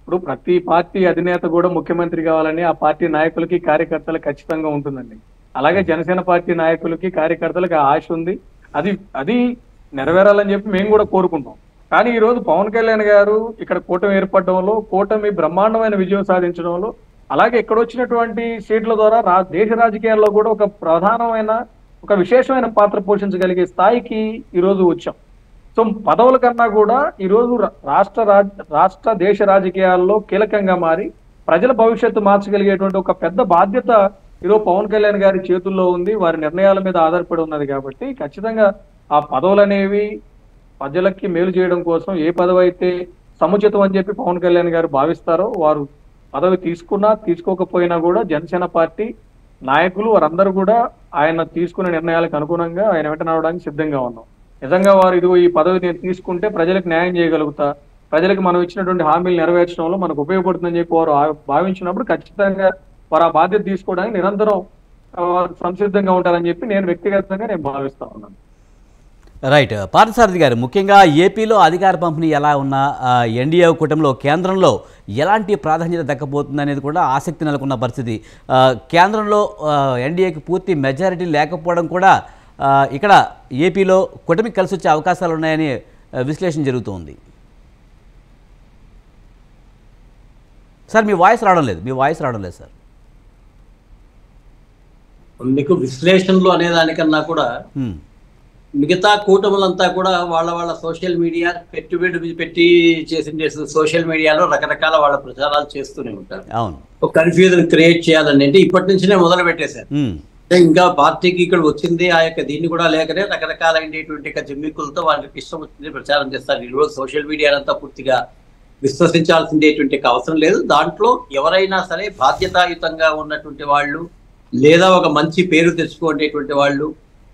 ఇప్పుడు ప్రతి పార్టీ అధినేత కూడా ముఖ్యమంత్రి కావాలని ఆ పార్టీ నాయకులకి, కార్యకర్తలకు ఖచ్చితంగా ఉంటుందండి. అలాగే జనసేన పార్టీ నాయకులకి, కార్యకర్తలకు ఆశ ఉంది. అది నెరవేరాలని చెప్పి మేము కూడా కోరుకుంటాం. కానీ ఈ రోజు పవన్ కళ్యాణ్ గారు ఇక్కడ కూటమి ఏర్పడడంలో, కూటమి బ్రహ్మాండమైన విజయం సాధించడంలో, అలాగే ఇక్కడ వచ్చినటువంటి సీట్ల ద్వారా దేశ రాజకీయాల్లో కూడా ఒక ప్రధానమైన, ఒక విశేషమైన పాత్ర పోషించగలిగే స్థాయికి ఈరోజు వచ్చాం. సో పదవుల కన్నా కూడా ఈరోజు రాష్ట్ర దేశ రాజకీయాల్లో కీలకంగా మారి ప్రజల భవిష్యత్తు మార్చగలిగేటువంటి ఒక పెద్ద బాధ్యత ఈరోజు పవన్ కళ్యాణ్ గారి చేతుల్లో ఉంది, వారి నిర్ణయాల మీద ఆధారపడి ఉన్నది. కాబట్టి ఖచ్చితంగా ఆ పదవులు అనేవి ప్రజలకి మేలు చేయడం కోసం ఏ పదవి అయితే సముచితం అని చెప్పి పవన్ కళ్యాణ్ గారు భావిస్తారో, వారు పదవి తీసుకున్నా తీసుకోకపోయినా కూడా జనసేన పార్టీ నాయకులు వారందరూ కూడా ఆయన తీసుకునే నిర్ణయాలకు అనుగుణంగా ఆయన వెంట నడవడానికి సిద్ధంగా ఉన్నాం. నిజంగా వారు ఇదిగో ఈ పదవి నేను తీసుకుంటే ప్రజలకు న్యాయం చేయగలుగుతా, ప్రజలకు మనం ఇచ్చినటువంటి హామీలు నెరవేర్చడంలో మనకు ఉపయోగపడుతుందని చెప్పి వారు భావించినప్పుడు ఖచ్చితంగా వారు ఆ బాధ్యత తీసుకోవడానికి నిరంతరం సంసిద్ధంగా ఉంటారని చెప్పి నేను వ్యక్తిగతంగా నేను భావిస్తా ఉన్నాను. రైట్. పార్థసారథి గారు, ముఖ్యంగా ఏపీలో అధికార పంపిణీ ఎలా ఉన్నా ఎన్డీఏ కూటమిలో కేంద్రంలో ఎలాంటి ప్రాధాన్యత దక్కబోతుంది అనేది కూడా ఆసక్తి నెలకొన్న పరిస్థితి. కేంద్రంలో ఎన్డీఏకి పూర్తి మెజారిటీ లేకపోవడం కూడా ఇక్కడ ఏపీలో కూటమికి కలిసి వచ్చే అవకాశాలు ఉన్నాయని విశ్లేషణ జరుగుతోంది. సార్ మీ వాయిస్ రావడం లేదు సార్. మీకు విశ్లేషణలు అనేదానికన్నా కూడా మిగతా కూటములంతా కూడా వాళ్ళ సోషల్ మీడియా పెట్టుబడి పెట్టి చేసిన సోషల్ మీడియాలో రకరకాల వాళ్ళ ప్రచారాలు చేస్తూనే ఉంటారు. అవును, ఒక కన్ఫ్యూజన్ క్రియేట్ చేయాలని అంటే ఇప్పటి నుంచినే మొదలు పెట్టేశారు. ఇంకా పార్టీకి ఇక్కడ వచ్చింది ఆ యొక్క దీన్ని కూడా లేకనే రకరకాలైనటువంటి జిమ్మిక్కులతో వాళ్ళకి ఇష్టం వచ్చింది ప్రచారం చేస్తారు. ఈరోజు సోషల్ మీడియానంతా పూర్తిగా విశ్వసించాల్సిందేటువంటి అవసరం లేదు. దాంట్లో ఎవరైనా సరే బాధ్యతాయుతంగా ఉన్నటువంటి వాళ్ళు, లేదా ఒక మంచి పేరు తెచ్చుకునేటువంటి వాళ్ళు,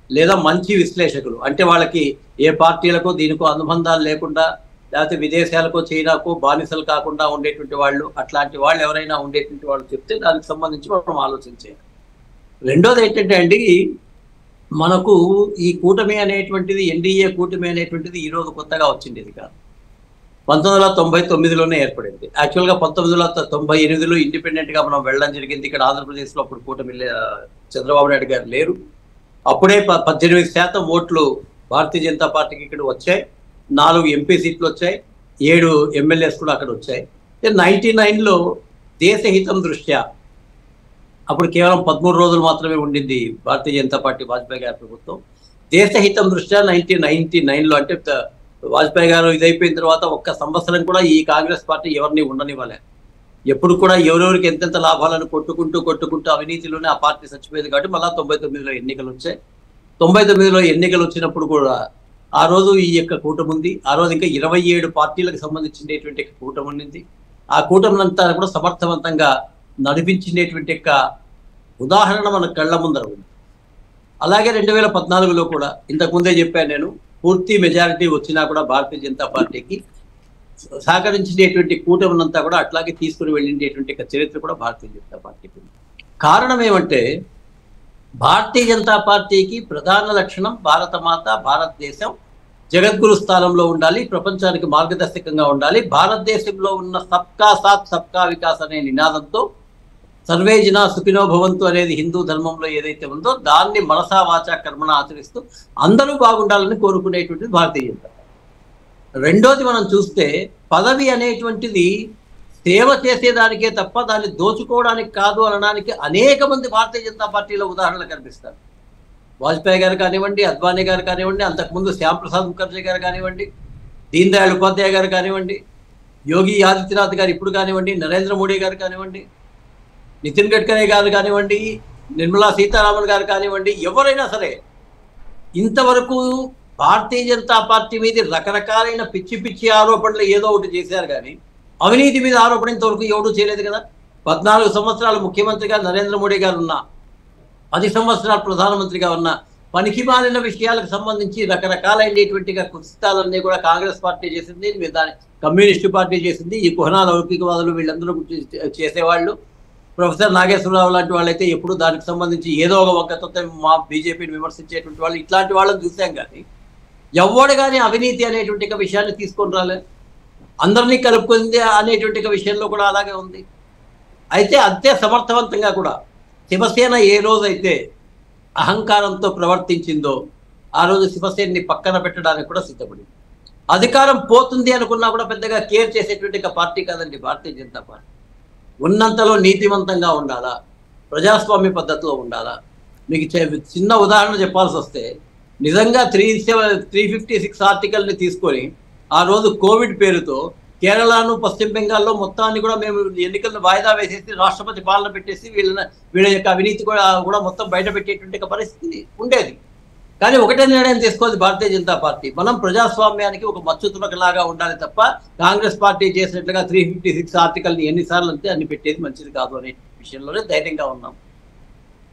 లేదా మంచి విశ్లేషకులు, అంటే వాళ్ళకి ఏ పార్టీలకో దీనికో అనుబంధాలు లేకుండా, లేకపోతే విదేశాలకో చైనాకో బానిసలు కాకుండా ఉండేటువంటి వాళ్ళు, అట్లాంటి వాళ్ళు ఎవరైనా ఉండేటువంటి వాళ్ళు చెప్తే దానికి సంబంధించి మనం ఆలోచించాలి. రెండోది ఏంటంటే అండి, మనకు ఈ కూటమి అనేటువంటిది, ఎన్డీఏ కూటమి అనేటువంటిది ఈరోజు కొత్తగా వచ్చింది. ఇది కాదు, 1999లోనే ఏర్పడింది. యాక్చువల్గా 1998లో ఇండిపెండెంట్గా మనం వెళ్ళడం జరిగింది. ఇక్కడ ఆంధ్రప్రదేశ్లో అప్పుడు కూటమి చంద్రబాబు నాయుడు గారు లేరు. అప్పుడే 18% ఓట్లు భారతీయ జనతా పార్టీకి ఇక్కడ వచ్చాయి. 4 ఎంపీ సీట్లు వచ్చాయి, 7 ఎమ్మెల్యేస్ కూడా అక్కడ వచ్చాయి. 99లో దేశహితం దృష్ట్యా, అప్పుడు కేవలం 13 రోజులు మాత్రమే ఉండింది భారతీయ జనతా పార్టీ వాజ్పేయి గారి ప్రభుత్వం. దేశహితం దృష్ట్యా 1999లో, అంటే వాజ్పేయి గారు ఇదైపోయిన తర్వాత ఒక్క సంవత్సరం కూడా ఈ కాంగ్రెస్ పార్టీ ఎవరిని ఉండనివ్వలే. ఎప్పుడు కూడా ఎవరెవరికి ఎంతెంత లాభాలను కొట్టుకుంటూ అవినీతిలోనే ఆ పార్టీ చచ్చిపోయేది. కాబట్టి మళ్ళీ 99లో ఎన్నికలు వచ్చాయి. 99లో ఎన్నికలు వచ్చినప్పుడు కూడా ఆ రోజు ఈ యొక్క కూటమి ఉంది. ఆ రోజు ఇంకా 27 పార్టీలకు సంబంధించినటువంటి కూటమి ఉంది. ఆ కూటమినంతా కూడా సమర్థవంతంగా నడిపించినటువంటి యొక్క ఉదాహరణ మన కళ్ళ ముందర ఉంది. అలాగే 2014లో కూడా ఇంతకుముందే చెప్పాను నేను, పూర్తి మెజారిటీ వచ్చినా కూడా భారతీయ జనతా పార్టీకి సహకరించినటువంటి కూటమినంతా కూడా అట్లాగే తీసుకుని వెళ్ళినటువంటి చరిత్ర కూడా భారతీయ జనతా పార్టీకి ఉంది. కారణం ఏమంటే, భారతీయ జనతా పార్టీకి ప్రధాన లక్షణం భారతమాత, భారతదేశం జగద్గురు స్థానంలో ఉండాలి, ప్రపంచానికి మార్గదర్శకంగా ఉండాలి. భారతదేశంలో ఉన్న సబ్కా సాత్ సబ్కా వికాస్ అనే నినాదంతో సర్వే జనా సుఖినో భవంతు అనేది హిందూ ధర్మంలో ఏదైతే ఉందో దాన్ని మనసా వాచా కర్మణ ఆచరిస్తూ అందరూ బాగుండాలని కోరుకునేటువంటిది భారతీయ జనతా. రెండోది మనం చూస్తే, పదవి అనేటువంటిది సేవ చేసేదానికే తప్ప దాన్ని దోచుకోవడానికి కాదు అనడానికి అనేక మంది భారతీయ జనతా పార్టీలో ఉదాహరణలు కనిపిస్తారు. వాజ్పేయి గారు కానివ్వండి, అద్వానీ గారు కానివ్వండి, అంతకుముందు శ్యాంప్రసాద్ ముఖర్జీ గారు కానివ్వండి, దీన్ దయాళ్ ఉపాధ్యాయ గారు కానివ్వండి, యోగి ఆదిత్యనాథ్ గారు ఇప్పుడు కానివ్వండి, నరేంద్ర మోడీ గారు కానివ్వండి, నితిన్ గడ్కరీ గారు కానివ్వండి, నిర్మలా సీతారామన్ గారు కానివ్వండి, ఎవరైనా సరే ఇంతవరకు భారతీయ జనతా పార్టీ మీద రకరకాలైన పిచ్చి ఆరోపణలు ఏదో ఒకటి చేశారు. కానీ అవినీతి మీద ఆరోపణ ఇంతవరకు ఎవడూ చేయలేదు కదా. 14 సంవత్సరాలు ముఖ్యమంత్రిగా నరేంద్ర మోడీ గారు ఉన్నా, 10 సంవత్సరాలు ప్రధానమంత్రిగా ఉన్న, పనికి మాలిన విషయాలకు సంబంధించి రకరకాలైనటువంటి కుత్సితాలన్నీ కూడా కాంగ్రెస్ పార్టీ చేసింది, దాని కమ్యూనిస్టు పార్టీ చేసింది. ఈ కుహనా లౌకికవాదులు వీళ్ళందరూ చేసేవాళ్ళు. ప్రొఫెసర్ నాగేశ్వరరావు లాంటి వాళ్ళైతే ఎప్పుడు దానికి సంబంధించి ఏదో ఒక వంకతో మా బీజేపీని విమర్శించేటువంటి వాళ్ళు, ఇట్లాంటి వాళ్ళని చూసాం. కానీ ఎవడు కానీ అవినీతి అనేటువంటి విషయాన్ని తీసుకొని రాలే. అందరినీ కలుపుకుంది అనేటువంటి విషయంలో కూడా అలాగే ఉంది. అయితే అంతే సమర్థవంతంగా కూడా శివసేన ఏ రోజైతే అహంకారంతో ప్రవర్తించిందో ఆ రోజు శివసేనని పక్కన పెట్టడానికి కూడా సిద్ధపడింది. అధికారం పోతుంది అనుకున్నా కూడా పెద్దగా కేర్ చేసేటువంటి పార్టీ కాదండి భారతీయ జనతా పార్టీ. ఉన్నంతలో నీతివంతంగా ఉండాలా, ప్రజాస్వామ్య పద్ధతిలో ఉండాలా. మీకు చిన్న ఉదాహరణ చెప్పాల్సి వస్తే, నిజంగా 356 ఆర్టికల్ని తీసుకొని ఆ రోజు కోవిడ్ పేరుతో కేరళను పశ్చిమ బెంగాల్లో మొత్తాన్ని కూడా మేము ఎన్నికలను వాయిదా వేసేసి రాష్ట్రపతి పాలన పెట్టేసి వీళ్ళ యొక్క అవినీతి కూడా మొత్తం బయట పెట్టేటువంటి పరిస్థితి ఉండేది. కానీ ఒకటే నిర్ణయం తీసుకోవాలి భారతీయ జనతా పార్టీ, మనం ప్రజాస్వామ్యానికి ఒక మచ్చుతునకలాగా ఉండాలి తప్ప కాంగ్రెస్ పార్టీ చేసినట్లుగా 356 ఆర్టికల్ని ఎన్నిసార్లు అంతే అన్ని పెట్టేది మంచిది కాదు అనే విషయంలోనే ధైర్యంగా ఉన్నాం.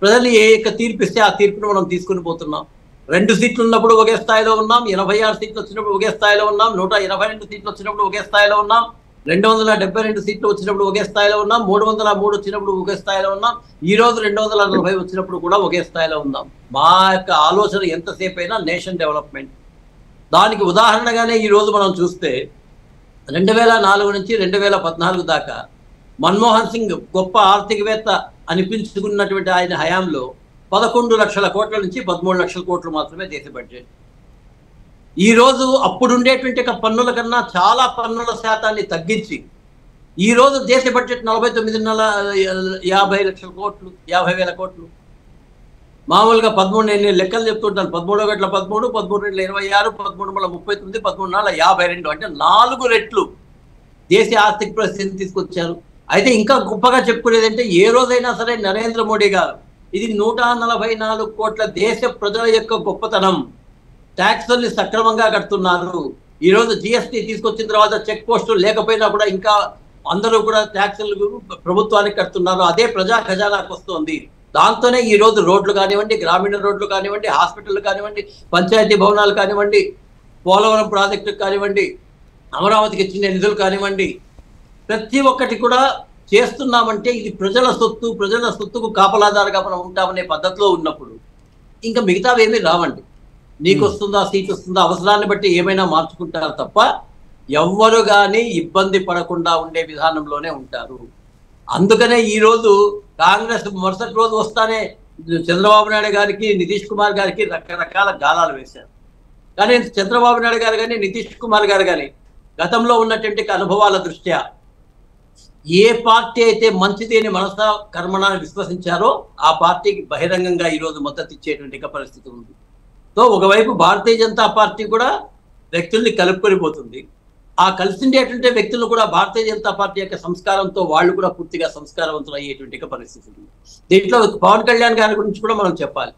ప్రజలు ఏ యొక్క తీర్పు ఇస్తే ఆ తీర్పును మనం తీసుకుని పోతున్నాం. 2 సీట్లు ఉన్నప్పుడు ఒకే స్థాయిలో ఉన్నాం, 86 సీట్లు వచ్చినప్పుడు ఒకే స్థాయిలో ఉన్నాం, 122 సీట్లు వచ్చినప్పుడు ఒకే స్థాయిలో ఉన్నాం, 272 సీట్లు వచ్చినప్పుడు ఒకే స్థాయిలో ఉన్నాం, 303 వచ్చినప్పుడు ఒకే స్థాయిలో ఉన్నాం, ఈ రోజు 240 వచ్చినప్పుడు కూడా ఒకే స్థాయిలో ఉన్నాం. మా యొక్క ఆలోచన ఎంతసేపు అయినా నేషన్ డెవలప్మెంట్. దానికి ఉదాహరణగానే ఈ రోజు మనం చూస్తే 2004 నుంచి 2014 దాకా మన్మోహన్ సింగ్ గొప్ప ఆర్థికవేత్త అనిపించుకున్నటువంటి ఆయన హయాంలో 11 లక్షల కోట్ల నుంచి 13 లక్షల కోట్లు మాత్రమే దేశ బడ్జెట్. ఈ రోజు అప్పుడుండేటువంటి పన్నుల కన్నా చాలా పన్నుల శాతాన్ని తగ్గించి ఈ రోజు దేశ బడ్జెట్ 49,50 లక్షల కోట్లు, 50,000 కోట్లు. మామూలుగా 13 నేను లెక్కలు చెప్తుంటాను, 13 గట్ల 13, 13 26, 13 39, 13 52, అంటే 4 రెట్లు దేశ ఆర్థిక పరిస్థితిని తీసుకొచ్చారు. అయితే ఇంకా గొప్పగా చెప్పుకునేది అంటే ఏ రోజైనా సరే నరేంద్ర మోడీ గారు ఇది 144 కోట్ల దేశ ప్రజల యొక్క గొప్పతనం, ట్యాక్సుల్ని సక్రమంగా కడుతున్నారు. ఈ రోజు జిఎస్టీ తీసుకొచ్చిన తర్వాత చెక్ పోస్టులు లేకపోయినా కూడా ఇంకా అందరూ కూడా ట్యాక్సులు ప్రభుత్వానికి కడుతున్నారు, అదే ప్రజా ఖజానాకు వస్తుంది. దాంతోనే ఈ రోజు రోడ్లు కానివ్వండి, గ్రామీణ రోడ్లు కానివ్వండి, హాస్పిటల్ కానివ్వండి, పంచాయతీ భవనాలు కానివ్వండి, పోలవరం ప్రాజెక్టు కానివ్వండి, అమరావతికి ఇచ్చిన నిధులు కానివ్వండి, ప్రతి ఒక్కటి కూడా చేస్తున్నామంటే ఇది ప్రజల సొత్తు, ప్రజల సొత్తుకు కాపలాదారుగా మనం ఉంటామనే పద్ధతిలో ఉన్నప్పుడు ఇంకా మిగతావి ఏమీ రావండి. నీకు వస్తుందా, సీట్ వస్తుందా, అవసరాన్ని బట్టి ఏమైనా మార్చుకుంటారు తప్ప ఎవ్వరు కానీ ఇబ్బంది పడకుండా ఉండే విధానంలోనే ఉంటారు. అందుకనే ఈ రోజు కాంగ్రెస్ మరుసటి రోజు వస్తానే చంద్రబాబు నాయుడు గారికి, నితీష్ కుమార్ గారికి రకరకాల గాలాలు వేశారు. కానీ చంద్రబాబు నాయుడు గారు కానీ, నితీష్ కుమార్ గారు కానీ గతంలో ఉన్నటువంటి అనుభవాల దృష్ట్యా ఏ పార్టీ అయితే మంచిది అని మనసా కర్మణాన్ని విశ్వసించారో ఆ పార్టీకి బహిరంగంగా ఈరోజు మద్దతు ఇచ్చేటువంటి పరిస్థితి ఉంది. సో ఒకవైపు భారతీయ జనతా పార్టీ కూడా వ్యక్తుల్ని కలుపుకొని పోతుంది, ఆ కలిసిండేటువంటి వ్యక్తులు కూడా భారతీయ జనతా పార్టీ యొక్క సంస్కారంతో వాళ్ళు కూడా పూర్తిగా సంస్కారవంతులు అయ్యేటువంటి పరిస్థితి ఉంది. దీంట్లో పవన్ కళ్యాణ్ గారి గురించి కూడా మనం చెప్పాలి.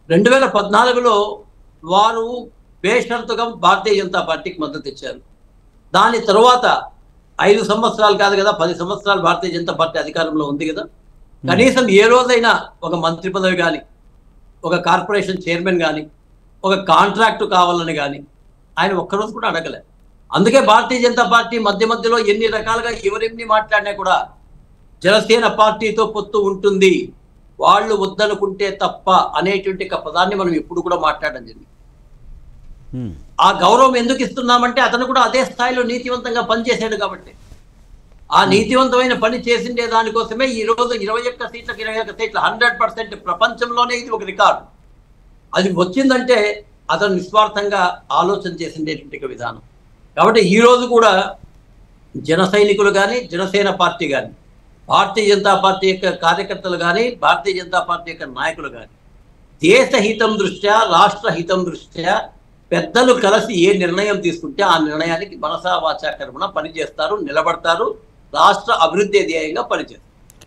2014లో వారు బేషరతుగా భారతీయ జనతా పార్టీకి మద్దతు ఇచ్చారు. దాని తర్వాత 5 సంవత్సరాలు కాదు కదా, 10 సంవత్సరాలు భారతీయ జనతా పార్టీ అధికారంలో ఉంది కదా. కనీసం ఏ రోజైనా ఒక మంత్రి పదవి కానీ, ఒక కార్పొరేషన్ చైర్మన్ కానీ, ఒక కాంట్రాక్టు కావాలని కానీ ఆయన ఒక్కరోజు కూడా అడగలే. అందుకే భారతీయ జనతా పార్టీ మధ్యలో ఎన్ని రకాలుగా ఎవరెన్ని మాట్లాడినా కూడా జనసేన పార్టీతో పొత్తు ఉంటుంది, వాళ్ళు వద్దనుకుంటే తప్ప అనేటువంటి పదాన్ని మనం ఎప్పుడు కూడా మాట్లాడడం జరిగింది. ఆ గౌరవం ఎందుకు ఇస్తున్నామంటే అతను కూడా అదే స్థాయిలో నీతివంతంగా పనిచేశాడు కాబట్టి. ఆ నీతివంతమైన పని చేసిండే దానికోసమే ఈ రోజు 21 సీట్లకు 21 సీట్లు 100% ప్రపంచంలోనే ఇది ఒక రికార్డు. అది వచ్చిందంటే అతను నిస్వార్థంగా ఆలోచన చేసిండేటువంటి విధానం. కాబట్టి ఈ రోజు కూడా జన సైనికులు కానీ, జనసేన పార్టీ కానీ, భారతీయ జనతా పార్టీ యొక్క కార్యకర్తలు కానీ, భారతీయ జనతా పార్టీ యొక్క నాయకులు కానీ దేశ హితం దృష్ట్యా, రాష్ట్ర హితం దృష్ట్యా పెద్దలు కలిసి ఏ నిర్ణయం తీసుకుంటే ఆ నిర్ణయానికి మనసా వాచా కర్మణ పనిచేస్తారు, నిలబడతారు, రాష్ట్ర అభివృద్ధి ధ్యేయంగా పనిచేస్తారు.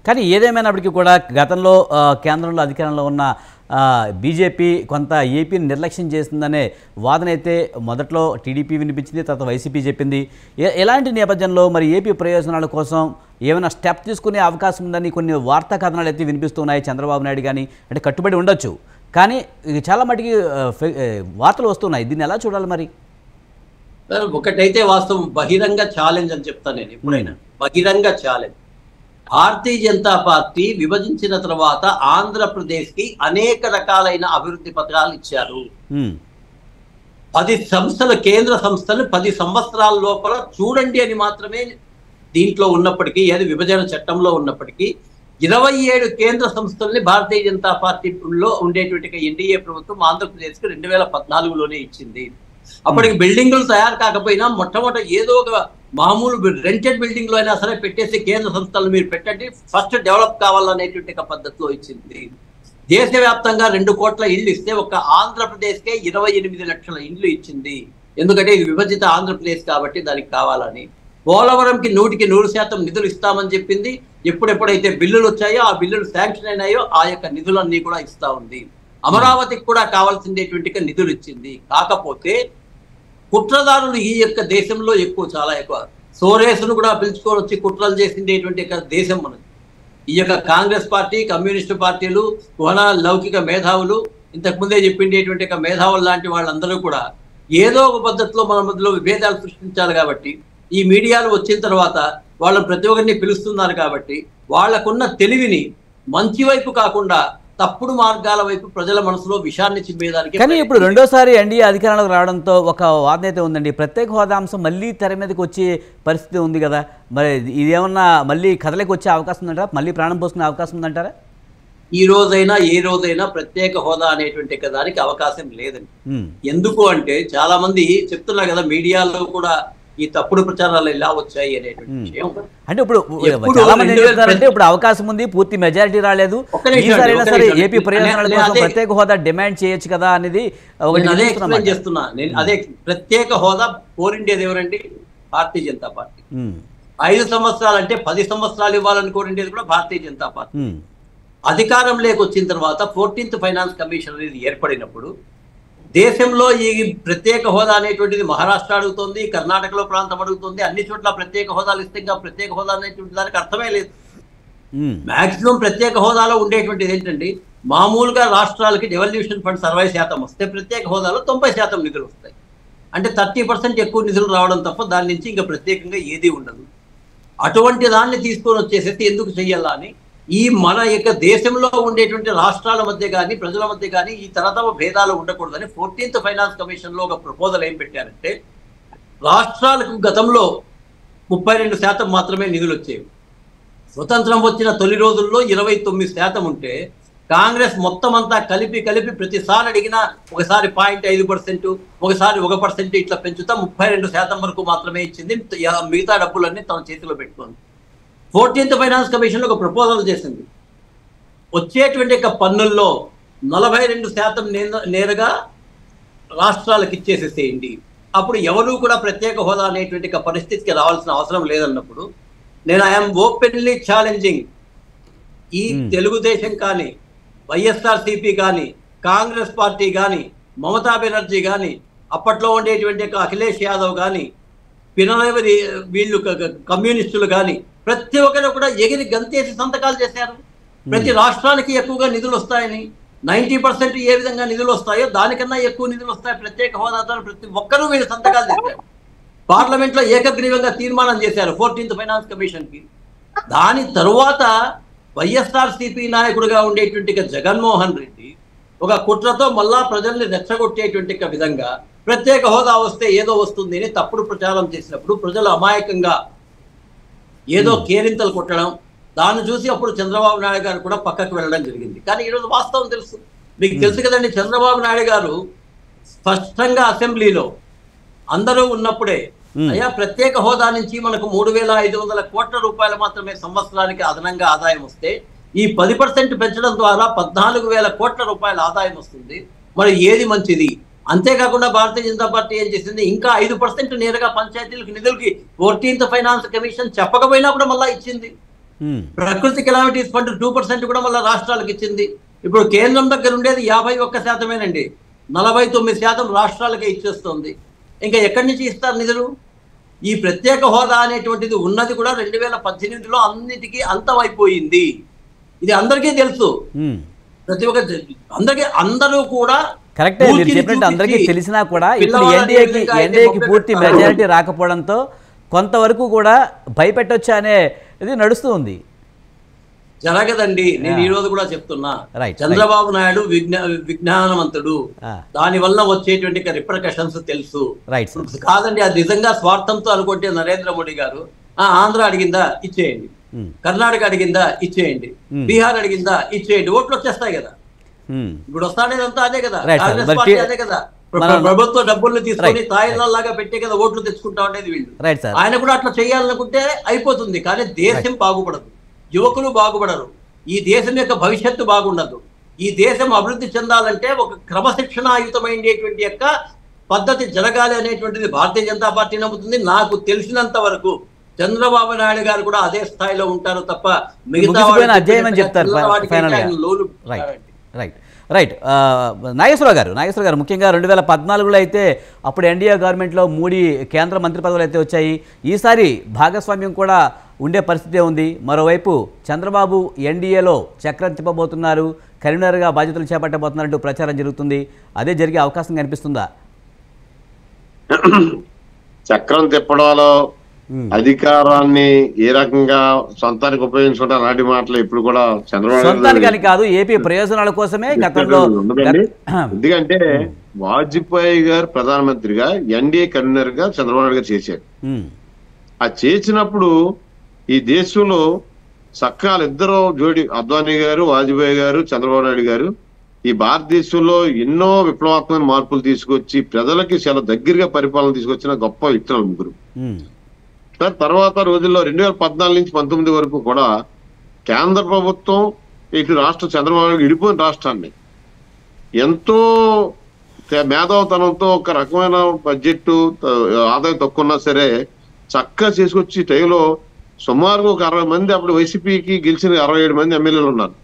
కానీ ఏదేమైనప్పటికీ కూడా గతంలో కేంద్రంలో అధికారంలో ఉన్న బీజేపీ కొంత ఏపీని నిర్లక్ష్యం చేస్తుందనే వాదన అయితే మొదట్లో టీడీపీ వినిపించింది, తర్వాత వైసీపీ చెప్పింది. ఎలాంటి నేపథ్యంలో మరి ఏపీ ప్రయోజనాల కోసం ఏమైనా స్టెప్ తీసుకునే అవకాశం ఉందని కొన్ని వార్తా కథనాలు అయితే వినిపిస్తున్నాయి. చంద్రబాబు నాయుడు కానీ అంటే కట్టుబడి ఉండొచ్చు, కానీ చాలా మటుకి వార్తలు వస్తున్నాయి. దీన్ని ఎలా చూడాలి మరి? ఒకటైతే వాస్తవం, బహిరంగ ఛాలెంజ్ అని చెప్తాను నేను ఎప్పుడైనా. బహిరంగ ఛాలెంజ్. భారతీయ జనతా పార్టీ విభజించిన తర్వాత ఆంధ్రప్రదేశ్కి అనేక రకాలైన అభివృద్ధి పథకాలు ఇచ్చారు. 10 సంస్థలు, కేంద్ర సంస్థలు 10 సంవత్సరాల లోపల చూడండి అని మాత్రమే దీంట్లో ఉన్నప్పటికీ, ఏది విభజన చట్టంలో ఉన్నప్పటికీ 27 కేంద్ర సంస్థల్ని భారతీయ జనతా పార్టీలో ఉండేటువంటి ఎన్డీఏ ప్రభుత్వం ఆంధ్రప్రదేశ్కి 2014లోనే ఇచ్చింది. అప్పటికి బిల్డింగులు తయారు కాకపోయినా మొట్టమొదటి ఏదో ఒక మామూలు రెంటెడ్ బిల్డింగ్ లో అయినా సరే పెట్టేసి కేంద్ర సంస్థలు మీరు పెట్టండి, ఫస్ట్ డెవలప్ కావాలనేటువంటి పద్ధతిలో ఇచ్చింది. దేశవ్యాప్తంగా 2 కోట్ల ఇళ్ళు ఇస్తే ఒక ఆంధ్రప్రదేశ్కే 28 లక్షల ఇండ్లు ఇచ్చింది. ఎందుకంటే ఇది విభజిత ఆంధ్రప్రదేశ్ కాబట్టి దానికి కావాలని. పోలవరంకి 100% నిధులు ఇస్తామని చెప్పింది. ఎప్పుడెప్పుడైతే బిల్లులు వచ్చాయో ఆ బిల్లులు శాంక్షన్ అయినాయో ఆ యొక్క నిధులన్నీ కూడా ఇస్తా ఉంది. అమరావతికి కూడా కావాల్సిందేటువంటి నిధులు ఇచ్చింది. కాకపోతే కుట్రదారులు ఈ యొక్క దేశంలో చాలా ఎక్కువ. సోరేసును కూడా పిలుచుకొని వచ్చి కుట్రలు చేసిండేటువంటి దేశం మనది. ఈ యొక్క కాంగ్రెస్ పార్టీ, కమ్యూనిస్టు పార్టీలు, లౌకిక మేధావులు, ఇంతకుముందే చెప్పిండేటువంటి మేధావులు లాంటి వాళ్ళందరూ కూడా ఏదో ఒక పద్ధతిలో మన మధ్యలో విభేదాలు సృష్టించాలి. కాబట్టి ఈ మీడియాలు వచ్చిన తర్వాత వాళ్ళని ప్రతి ఒక్కరిని పిలుస్తున్నారు. కాబట్టి వాళ్లకున్న తెలివిని మంచి వైపు కాకుండా తప్పుడు మార్గాల వైపు ప్రజల మనసులో విషాన్ని చిమ్మేదానికి. కానీ ఇప్పుడు రెండోసారి ఎన్డీఏ అధికారంలోకి రావడంతో ఒక వాదన అయితే ఉందండి, ప్రత్యేక హోదా అంశం మళ్ళీ తెర మీదకి వచ్చే పరిస్థితి ఉంది కదా, మరి ఇదేమన్నా మళ్ళీ కథలోకి వచ్చే అవకాశం ఉందంటారా, మళ్ళీ ప్రాణం పోసుకునే అవకాశం ఉందంటారా? ఈ రోజైనా ఏ రోజైనా ప్రత్యేక హోదా అనేటువంటి దానికి అవకాశం లేదండి. ఎందుకు అంటే చాలా మంది చెప్తున్నారు కదా, మీడియాలో కూడా ఈ తప్పుడు ప్రచారాలు ఎలా వచ్చాయి అనేటువంటి విషయం. అంటే ఇప్పుడు చాలా మంది ఏం చెప్తారంటే ఇప్పుడు అవకాశం ఉంది, పూర్తి మెజారిటీ రాలేదు, ఈసారైనా సరే ఏపీ ప్రయోజనాల కోసం ప్రత్యేక హోదా డిమాండ్ చేయొచ్చు కదా అనేది అదే ఎక్స్ప్లెయిన్ చేస్తున్నా నేను. అదే ప్రత్యేక హోదా కోరిండేది ఎవరండి? భారతీయ జనతా పార్టీ. 5 సంవత్సరాలు అంటే 10 సంవత్సరాలు ఇవ్వాలని కోరిండేది కూడా భారతీయ జనతా పార్టీ. అధికారంలోకి వచ్చిన తర్వాత 14th ఫైనాన్స్ కమిషన్ అనేది ఏర్పడినప్పుడు దేశంలో ఈ ప్రత్యేక హోదా అనేటువంటిది మహారాష్ట్ర అడుగుతుంది, కర్ణాటకలో ప్రాంతం అడుగుతుంది, అన్ని చోట్ల ప్రత్యేక హోదాలు ఇస్తే ఇంకా ప్రత్యేక హోదా అనేటువంటి దానికి అర్థమే లేదు. మాక్సిమం ప్రత్యేక హోదాలో ఉండేటువంటిది ఏంటండి, మామూలుగా రాష్ట్రాలకి డెవల్యూషన్ ఫండ్ 60% వస్తే ప్రత్యేక హోదాలో 90% నిధులు వస్తాయి. అంటే 30% ఎక్కువ నిధులు రావడం తప్ప దాని నుంచి ఇంకా ప్రత్యేకంగా ఏది ఉండదు. అటువంటి దాన్ని తీసుకొని వచ్చేసేసి ఎందుకు చెయ్యాలా అని ఈ మన యొక్క దేశంలో ఉండేటువంటి రాష్ట్రాల మధ్య కానీ ప్రజల మధ్య కానీ ఈ తరతమ భేదాలు ఉండకూడదని 14th ఫైనాన్స్ కమిషన్ లో ఒక ప్రపోజల్ ఏం పెట్టారంటే, రాష్ట్రాలకు గతంలో 32% మాత్రమే నిధులు వచ్చేవి. స్వతంత్రం వచ్చిన తొలి రోజుల్లో 29% ఉంటే కాంగ్రెస్ మొత్తం అంతా కలిపి ప్రతిసారి అడిగినా ఒకసారి 0.5%, ఒకసారి 1% ఇట్లా పెంచుతా 32% వరకు మాత్రమే ఇచ్చింది. మిగతా డబ్బులన్నీ తన చేతిలో పెట్టుకుంది. 14th ఫైనాన్స్ కమిషన్ ఒక ప్రపోజల్ చేసింది, వచ్చేటువంటి పన్నుల్లో 42% నేరుగా రాష్ట్రాలకు ఇచ్చేసేసేయండి. అప్పుడు ఎవరు కూడా ప్రత్యేక హోదా అనేటువంటి పరిస్థితికి రావాల్సిన అవసరం లేదన్నప్పుడు నేను ఐఎమ్ ఓపెన్లీ ఛాలెంజింగ్ ఈ తెలుగుదేశం కానీ, వైఎస్ఆర్సీపీ కానీ, కాంగ్రెస్ పార్టీ కానీ, మమతా బెనర్జీ కానీ, అప్పట్లో ఉండేటువంటి అఖిలేష్ యాదవ్ కానీ, పినరవి వీళ్ళు కమ్యూనిస్టులు కానీ ప్రతి ఒక్కరు కూడా ఎగిరి గంతేసి సంతకాలు చేశారు. ప్రతి రాష్ట్రానికి ఎక్కువగా నిధులు వస్తాయని, 90% ఏ విధంగా నిధులు వస్తాయో దానికన్నా ఎక్కువ నిధులు వస్తాయి ప్రత్యేక హోదాతో ప్రతి ఒక్కరూ వీళ్ళు సంతకాలు చేశారు. పార్లమెంట్ లో ఏకగ్రీవంగా తీర్మానం చేశారు 14th ఫైనాన్స్ కమిషన్ కి. దాని తరువాత వైఎస్ఆర్సీపీ నాయకుడిగా ఉండేటువంటి జగన్మోహన్ రెడ్డి ఒక కుట్రతో మళ్ళా ప్రజల్ని రెచ్చగొట్టేటువంటి విధంగా ప్రత్యేక హోదా వస్తే ఏదో వస్తుంది అని తప్పుడు ప్రచారం చేసినప్పుడు ప్రజలు అమాయకంగా ఏదో కేరింతలు కొట్టడం, దాన్ని చూసి అప్పుడు చంద్రబాబు నాయుడు గారు కూడా పక్కకు వెళ్ళడం జరిగింది. కానీ ఈరోజు వాస్తవం తెలుసు, మీకు తెలుసు కదండి, చంద్రబాబు నాయుడు గారు స్పష్టంగా అసెంబ్లీలో అందరూ ఉన్నప్పుడే అయ్యా ప్రత్యేక హోదా నుంచి మనకు 3,500 కోట్ల రూపాయలు మాత్రమే సంవత్సరానికి అదనంగా ఆదాయం వస్తే ఈ 10% పెంచడం ద్వారా 14,000 కోట్ల రూపాయల ఆదాయం వస్తుంది, మరి ఏది మంచిది? అంతేకాకుండా భారతీయ జనతా పార్టీ ఏం చేసింది, ఇంకా 5% నేరుగా పంచాయతీలకు నిధులకి 14th ఫైనాన్స్ కమిషన్ చెప్పకపోయినా కూడా మళ్ళా ఇచ్చింది. ప్రకృతి కెలామిటీస్ ఫండ్ 2% కూడా మళ్ళీ రాష్ట్రాలకు ఇచ్చింది. ఇప్పుడు కేంద్రం దగ్గర ఉండేది 51%, 49% రాష్ట్రాలకే ఇచ్చేస్తుంది. ఇంకా ఎక్కడి నుంచి ఇస్తారు నిధులు? ఈ ప్రత్యేక హోదా అనేటువంటిది ఉన్నది కూడా 2018లో అన్నిటికీ అంతమైపోయింది. ఇది అందరికీ తెలుసు, ప్రతి ఒక్క అందరూ కూడా కరెక్టే మీరు చెప్పినట్టు అందరికీ తెలిసినా కూడా ఇప్పుడు ఎన్డీఏకి పూర్తి మెజారిటీ రాకపోవడంతో కొంతవరకు కూడా భయపెట్టొచ్చు అనే ఇది నడుస్తూ ఉంది. జరగదండి, నేను ఈ రోజు కూడా చెప్తున్నా, చంద్రబాబు నాయుడు విజ్ఞానవంతుడు, దాని వల్ల వచ్చేటువంటి రిప్రకషన్స్ తెలుసు. కాదండి, అది నిజంగా స్వార్థంతో అనుకుంటే నరేంద్ర మోడీ గారు ఆంధ్ర అడిగిందా ఇచ్చేయండి, కర్ణాటక అడిగిందా ఇచ్చేయండి, బీహార్ అడిగిందా ఇచ్చేయండి, ఓట్లు వచ్చేస్తాయి కదా. ఇప్పుడు వస్తాడేదంతా అదే కదా, కాంగ్రెస్ పార్టీ అదే కదా, ప్రభుత్వ డబ్బుల్ని తీసుకొని తాయిలాగా పెట్టే కదా ఓట్లు తెచ్చుకుంటా ఉండేది వీళ్ళు. ఆయన కూడా అట్లా చేయాలనుకుంటే అయిపోతుంది, కానీ దేశం బాగుపడదు, యువకులు బాగుపడరు, ఈ దేశం యొక్క భవిష్యత్తు బాగుండదు. ఈ దేశం అభివృద్ధి చెందాలంటే ఒక క్రమశిక్షణాయుతమైనటువంటి యొక్క పద్ధతి జరగాలి అనేటువంటిది భారతీయ జనతా పార్టీ నమ్ముతుంది. నాకు తెలిసినంత వరకు చంద్రబాబు నాయుడు గారు కూడా అదే స్థాయిలో ఉంటారు తప్ప మిగతా ముగిసిపోయిన అధ్యాయం అని చెప్తారు ఫైనల్గా. రైట్ నాగేశ్వరరావు గారు ముఖ్యంగా 2014లో అయితే అప్పుడు ఎన్డీఏ గవర్నమెంట్లో 3 కేంద్ర మంత్రి పదవులు అయితే వచ్చాయి. ఈసారి భాగస్వామ్యం కూడా ఉండే పరిస్థితే ఉంది. మరోవైపు చంద్రబాబు ఎన్డీఏలో చక్రం తిప్పబోతున్నారు, కరీంనగర్గా బాధ్యతలు చేపట్టబోతున్నారంటూ ప్రచారం జరుగుతుంది. అదే జరిగే అవకాశం కనిపిస్తుందా? చక్రం తిప్పడంలో అధికారాన్ని ఏ రకంగా సొంతానికి ఉపయోగించుకుంటారు నాటి మాటలు ఇప్పుడు కూడా చంద్రబాబు సొంతానికి కాదు, ఏపీ ప్రయోజనాల కోసమే గతంలో. ఎందుకంటే వాజ్పేయి గారు ప్రధానమంత్రిగా ఎన్డీఏ కన్వీనర్ గా చంద్రబాబు నాయుడు గారు చేశారు. ఆ చేసినప్పుడు ఈ దేశంలో సక్కాలు ఇద్దరు జోడి, అద్వానీ గారు, వాజ్పేయి గారు, చంద్రబాబు నాయుడు గారు ఈ భారతదేశంలో ఎన్నో విప్లవాత్మక మార్పులు తీసుకొచ్చి ప్రజలకి చాలా దగ్గరగా పరిపాలన తీసుకొచ్చిన గొప్ప వ్యక్తులు ముగ్గురు. తర్వాత రోజుల్లో 2014 నుంచి 19 వరకు కూడా కేంద్ర ప్రభుత్వం ఇటు రాష్ట్ర చంద్రబాబు విడిపోయిన రాష్ట్రాన్ని ఎంతో మేధావతనంతో ఒక రకమైన బడ్జెట్ ఆదాయం తక్కువ ఉన్నా సరే చక్కగా చేసుకొచ్చి టైంలో సుమారుగా ఒక 60 మంది అప్పుడు వైసీపీకి గెలిచిన 67 మంది ఎమ్మెల్యేలు ఉన్నారు.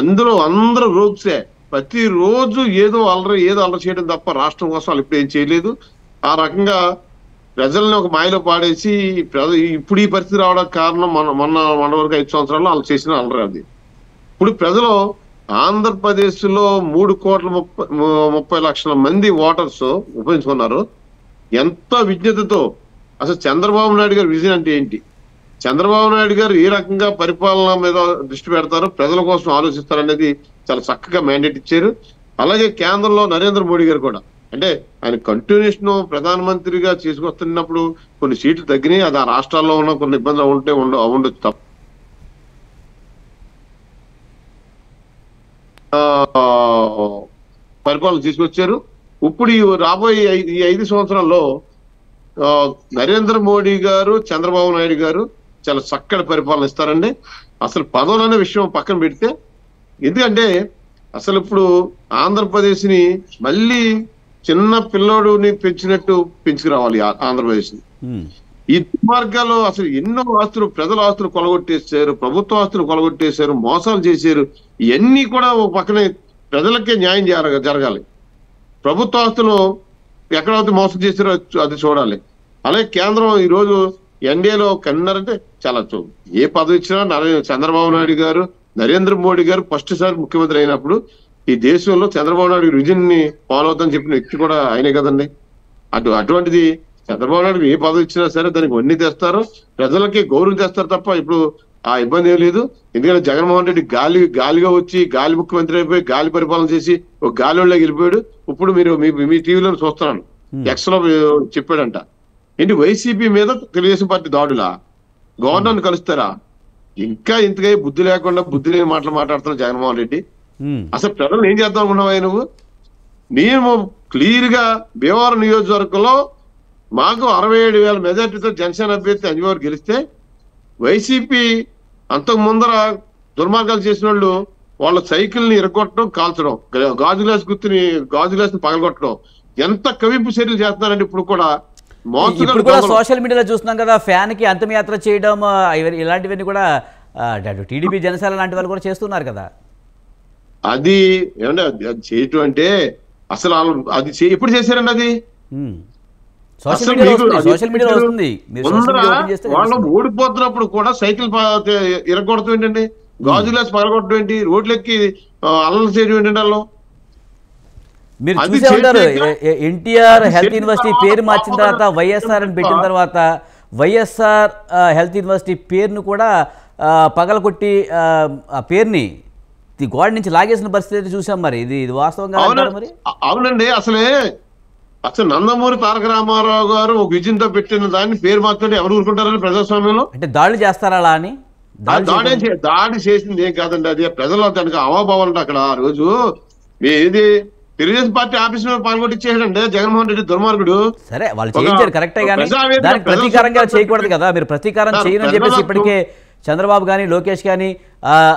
అందులో అందరూ రూప్సే, ప్రతిరోజు ఏదో అల్లరి చేయడం తప్ప రాష్ట్రం కోసం వాళ్ళు ఇప్పుడు ఏం చేయలేదు. ఆ రకంగా ప్రజల్ని ఒక మాయలో పాడేసి ఇప్పుడు ఈ పరిస్థితి రావడానికి కారణం మొన్న వరకు 5 సంవత్సరాల్లో వాళ్ళు చేసిన అల్లరి అది. ఇప్పుడు ప్రజలు ఆంధ్రప్రదేశ్ లో 3,30,00,000 మంది ఓటర్స్ ఉపయోగించుకున్నారు. ఎంత విజ్ఞతతో అసలు చంద్రబాబు నాయుడు గారి విజన్ అంటే ఏంటి, చంద్రబాబు నాయుడు గారు ఏ రకంగా పరిపాలన మీద దృష్టి పెడతారు, ప్రజల కోసం ఆలోచిస్తారనేది చాలా చక్కగా మ్యాండేట్ ఇచ్చారు. అలాగే కేంద్రంలో నరేంద్ర మోడీ గారు కూడా అంటే ఆయన కంటిన్యూషన్ ప్రధానమంత్రిగా చేసుకొస్తున్నప్పుడు కొన్ని సీట్లు తగ్గినాయి. అది ఆ రాష్ట్రాల్లో ఉన్న కొన్ని ఇబ్బందులు ఉండొచ్చు తప్ప పరిపాలన తీసుకొచ్చారు. ఇప్పుడు రాబోయే ఈ 5 సంవత్సరాల్లో నరేంద్ర మోడీ గారు, చంద్రబాబు నాయుడు గారు చాలా చక్కటి పరిపాలన ఇస్తారండి. అసలు పదవులు అనే విషయం పక్కన పెడితే, ఎందుకంటే అసలు ఇప్పుడు ఆంధ్రప్రదేశ్ ని మళ్ళీ చిన్న పిల్లోడుని పెంచినట్టు పెంచుకురావాలి ఆంధ్రప్రదేశ్ ని. ఈ దుర్మార్గాలు అసలు ఎన్నో ఆస్తులు, ప్రజల ఆస్తులు కొలగొట్టేశారు, ప్రభుత్వ ఆస్తులు కొలగొట్టేశారు, మోసాలు చేశారు. ఇవన్నీ కూడా ఒక పక్కనే ప్రజలకే న్యాయం జరగాలి. ప్రభుత్వ ఆస్తులు ఎక్కడైతే మోసం చేశారో అది చూడాలి. అలాగే కేంద్రం ఈ రోజు ఎన్డీఏలో కన్నారంటే చాలా ఏ పదవి ఇచ్చినా చంద్రబాబు నాయుడు గారు, నరేంద్ర మోడీ గారు ఫస్ట్ సారి ముఖ్యమంత్రి అయినప్పుడు ఈ దేశంలో చంద్రబాబు నాయుడు విజన్ ని ఫాలో అవుతామని చెప్పిన వ్యక్తి కూడా ఆయనే కదండి. అటువంటిది చంద్రబాబు నాయుడు ఏ పదవి ఇచ్చినా సరే దానికి వన్నీ తెస్తారు, ప్రజలకి గౌరవం తెస్తారు తప్ప ఇప్పుడు ఆ ఇబ్బంది ఏం లేదు. ఎందుకంటే జగన్మోహన్ రెడ్డి గాలిగా వచ్చి గాలి ముఖ్యమంత్రి అయిపోయి గాలి పరిపాలన చేసి ఒక గాలిలోకి వెళ్ళిపోయాడు. ఇప్పుడు మీరు మీ టీవీలో చూస్తున్నాను, ఎక్స్ లో చెప్పాడంట ఏంటి వైసీపీ మీద తెలుగుదేశం పార్టీ దాడులా, గవర్నర్ కలుస్తారా? ఇంకా ఇంతగా బుద్ధి లేకుండా బుద్ధి లేని మాటలు మాట్లాడుతున్నా జగన్మోహన్ రెడ్డి. అసలు ప్రజలు ఏం చేద్దాం అనుకున్నావా నువ్వు? మేము క్లియర్ గా భీమవరం నియోజకవర్గంలో మాకు 67,000 మెజార్టీతో జనసేన అభ్యర్థి అంజబాబు గెలిస్తే వైసీపీ అంతకు ముందర దుర్మార్గాలు చేసిన వాళ్ళ సైకిల్ ని ఇరగొట్టడం, కాల్చడం, గాజు గ్లాస్ ని పగలగొట్టడం, ఎంత కవింపు చర్యలు చేస్తున్నారంటే ఇప్పుడు కూడా సోషల్ మీడియాలో చూస్తున్నాం కదా, ఫ్యాన్ కి అంతమయాత్ర చేయడం ఇలాంటివన్నీ కూడా టీడీపీ జనసేన లాంటి వాళ్ళు కూడా చేస్తున్నారు కదా. అది ఏమంటే అది చేయటం అంటే అసలు అది ఎప్పుడు చేశారండి? అది వాళ్ళు ఓడిపోతున్నప్పుడు కూడా సైకిల్ ఇరగొడతాం ఏంటండి, గాజు గ్లాస్ పగలగొట్టడం ఏంటి, రోడ్లెక్కి అల్లలు చేయడం ఏంటండి వాళ్ళు. మీరు చూసే ఉంటారు ఎన్టీఆర్ హెల్త్ యూనివర్సిటీ పేరు మార్చిన తర్వాత వైఎస్ఆర్ అని పెట్టిన తర్వాత వైఎస్ఆర్ హెల్త్ యూనివర్సిటీ పేరును కూడా పగలగొట్టి ఆ పేరుని గోడ నుంచి లాగేసిన పరిస్థితి చూసాం. మరి ఇది వాస్తవంగా మరి? అవునండి. అసలు నందమూరి తారక రామారావు గారు ఒక విజయంతో పెట్టిన దాన్ని పేరు మార్చుకుంటే ఎవరు ఊరుకుంటారని ప్రజాస్వామ్యంలో? అంటే దాడులు చేస్తారా అలా అని? దాడి చేసింది ఏం కాదండి, అది ప్రజలు దానికి అవాభావం. అక్కడ ఆ రోజు ఏది తెలుగుదేశం పార్టీ ఆఫీస్ మీద పాల్గొట్టించేసాడండి జగన్మోహన్ రెడ్డి దుర్మార్గుడు. సరే వాళ్ళు చేయించారు కరెక్టే, కానీ దానికి ప్రతీకారంగా చేయకూడదు కదా. మీరు ప్రతీకారం చేయనని చెప్పేసి ఇప్పటికే చంద్రబాబు కానీ లోకేష్ కానీ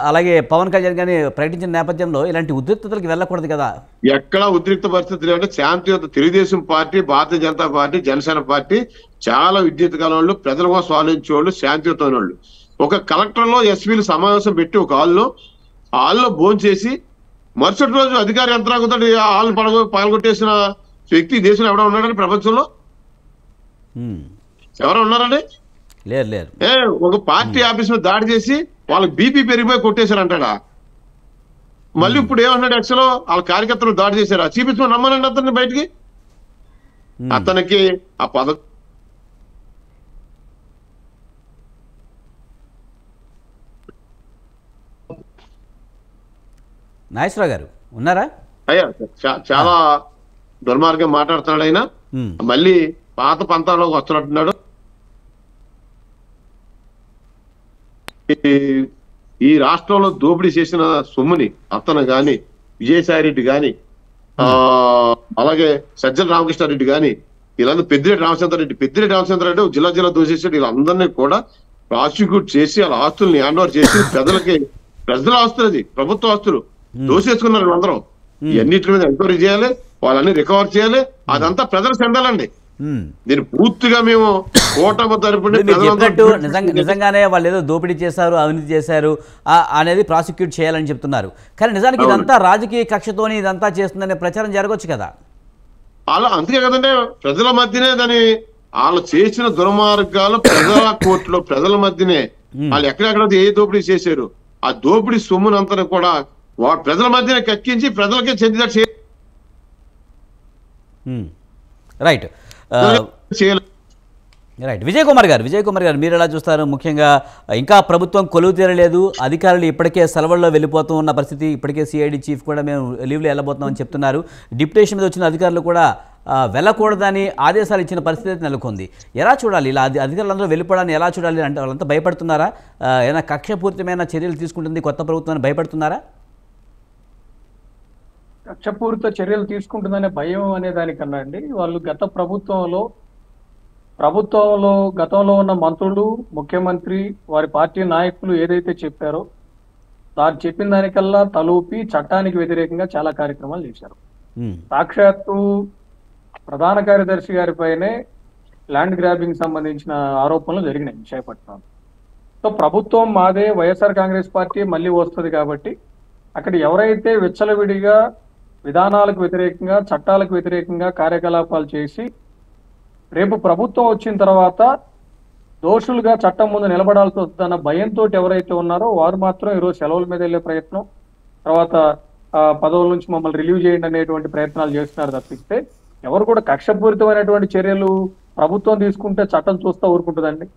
అలాగే పవన్ కళ్యాణ్ కానీ ప్రకటించిన నేపథ్యంలో ఇలాంటి ఉద్రిక్తతలకు వెళ్ళకూడదు కదా. ఎక్కడా ఉద్రిక్త పరిస్థితులు అంటే శాంతియుత Telugu Desam party, Bharatiya Janata party, Janasena party చాలా విద్యుత్ కాలంలో ప్రజల కోసం ఆలోచించే వాళ్ళు, శాంతియుతమైన వాళ్ళు. ఒక కలెక్టర్ లో ఎస్పీలు సమావేశం పెట్టి ఒక హాల్లో భోజనం చేసి మరుసటి రోజు అధికార యంత్రాంగంతో హాల్ పగలగొట్టేసిన వ్యక్తి దేశంలో ఎవరైనా ఉన్నాడండి? ప్రపంచంలో ఎవరైనా ఉన్నారండి? లేరు. ఒక పార్టీ ఆఫీస్ మీద దాడి చేసి వాళ్ళకి బీపీ పెరిగిపోయి కొట్టేశారంటాడా? మళ్ళీ ఇప్పుడు ఏమన్నాడు? యాక్చువల్ వాళ్ళ కార్యకర్తలు దాడి చేశారా? చూపించుకొని నమ్మనండి అతన్ని బయటికి. అతనికి ఆ పదవి నాగేశ్వరరావు గారు ఉన్నారా? అయ్యా చాలా దుర్మార్గం మాట్లాడుతున్నాడు ఆయన. మళ్ళీ పాత పంతాలోకి వస్తున్నట్టున్నాడు. ఈ రాష్ట్రంలో దోపిడీ చేసిన సొమ్ముని అతను గాని, విజయసాయిరెడ్డి గాని, అలాగే సజ్జల రామకృష్ణారెడ్డి గాని, వీళ్ళందరూ పెద్దిరెడ్డి రామచంద్రారెడ్డి జిల్లా దోషేసాడు. వీళ్ళందరినీ కూడా ప్రాసిక్యూట్ చేసి వాళ్ళ ఆస్తుల్ని హ్యాండ్ ఓవర్ చేసి ప్రజల ఆస్తులు, అది ప్రభుత్వ ఆస్తులు దోషేసుకున్నారు వీళ్ళందరూ. ఇవన్నిటి మీద ఎంక్వైరీ చేయాలి, వాళ్ళని రికవర్ చేయాలి. అదంతా ప్రజలకు చెందాలండి. దీన్ని పూర్తిగా మేము కూటమి తరపున నిజంగానే వాళ్ళు ఏదో దోపిడీ చేశారు, అవినీతి చేశారు అనేది ప్రాసిక్యూట్ చేయాలని చెప్తున్నారు. కానీ నిజానికి ఇదంతా రాజకీయ కక్షతోని ఇదంతా చేస్తుందనే ప్రచారం జరగవచ్చు కదా. అలా అందుకే కదంటే ప్రజల మధ్యనే దాని వాళ్ళు చేసిన దుర్మార్గాలు ప్రజల కోర్టులో ప్రజల మధ్యనే వాళ్ళు ఎక్కడెక్కడ ఏ దోపిడీ చేశారు ఆ దోపిడీ సొమ్మునంతా కూడా ప్రజల మధ్యనే కక్కించి ప్రజలకే చెందినట్టు రైట్. విజయ్ కుమార్ గారు మీరు ఎలా చూస్తారు? ముఖ్యంగా ఇంకా ప్రభుత్వం కొలువు తీరలేదు, అధికారులు ఇప్పటికే సెలవుల్లో వెళ్ళిపోతూ ఉన్న పరిస్థితి. ఇప్పటికే సిఐడి చీఫ్ కూడా మేము లీవ్లో వెళ్ళబోతున్నామని చెప్తున్నారు. డిప్యుటేషన్ మీద వచ్చిన అధికారులు కూడా వెళ్ళకూడదని ఆదేశాలు ఇచ్చిన పరిస్థితి నెలకొంది. ఎలా చూడాలి ఇలా అధికారులందరూ వెళ్ళిపోవడాన్ని? ఎలా చూడాలి అంటే వాళ్ళంతా భయపడుతున్నారా? ఏమైనా కక్షపూరితమైన చర్యలు తీసుకుంటుంది కొత్త ప్రభుత్వాన్ని భయపడుతున్నారా? కక్షపూరిత చర్యలు తీసుకుంటుందనే భయం అనే దానికన్నా అండి, వాళ్ళు గతంలో ఉన్న మంత్రులు, ముఖ్యమంత్రి, వారి పార్టీ నాయకులు ఏదైతే చెప్పారో దాన్ని చెప్పిన దానికల్లా తలూపి చట్టానికి వ్యతిరేకంగా చాలా కార్యక్రమాలు చేశారు. సాక్షాత్తు ప్రధాన కార్యదర్శి గారిపైనే ల్యాండ్ గ్రాబింగ్ సంబంధించిన ఆరోపణలు జరిగినాయి విశాఖపట్నం. సో ప్రభుత్వం మాదే, వైఎస్ఆర్ కాంగ్రెస్ పార్టీ మళ్ళీ వస్తుంది కాబట్టి అక్కడ ఎవరైతే విచ్చలవిడిగా విధానాలకు వ్యతిరేకంగా, చట్టాలకు వ్యతిరేకంగా కార్యకలాపాలు చేసి రేపు ప్రభుత్వం వచ్చిన తర్వాత దోషులుగా చట్టం ముందు నిలబడాల్సి వస్తుందన్న భయంతో ఎవరైతే ఉన్నారో వారు మాత్రం ఈరోజు సెలవుల మీద వెళ్ళే ప్రయత్నం, తర్వాత పదవుల నుంచి మమ్మల్ని రిలీవ్ చేయండి అనేటువంటి ప్రయత్నాలు చేస్తున్నారు తప్పిస్తే ఎవరు కూడా కక్షపూరితమైనటువంటి చర్యలు ప్రభుత్వం తీసుకుంటే చట్టం చూస్తూ ఊరుకుంటుందండి.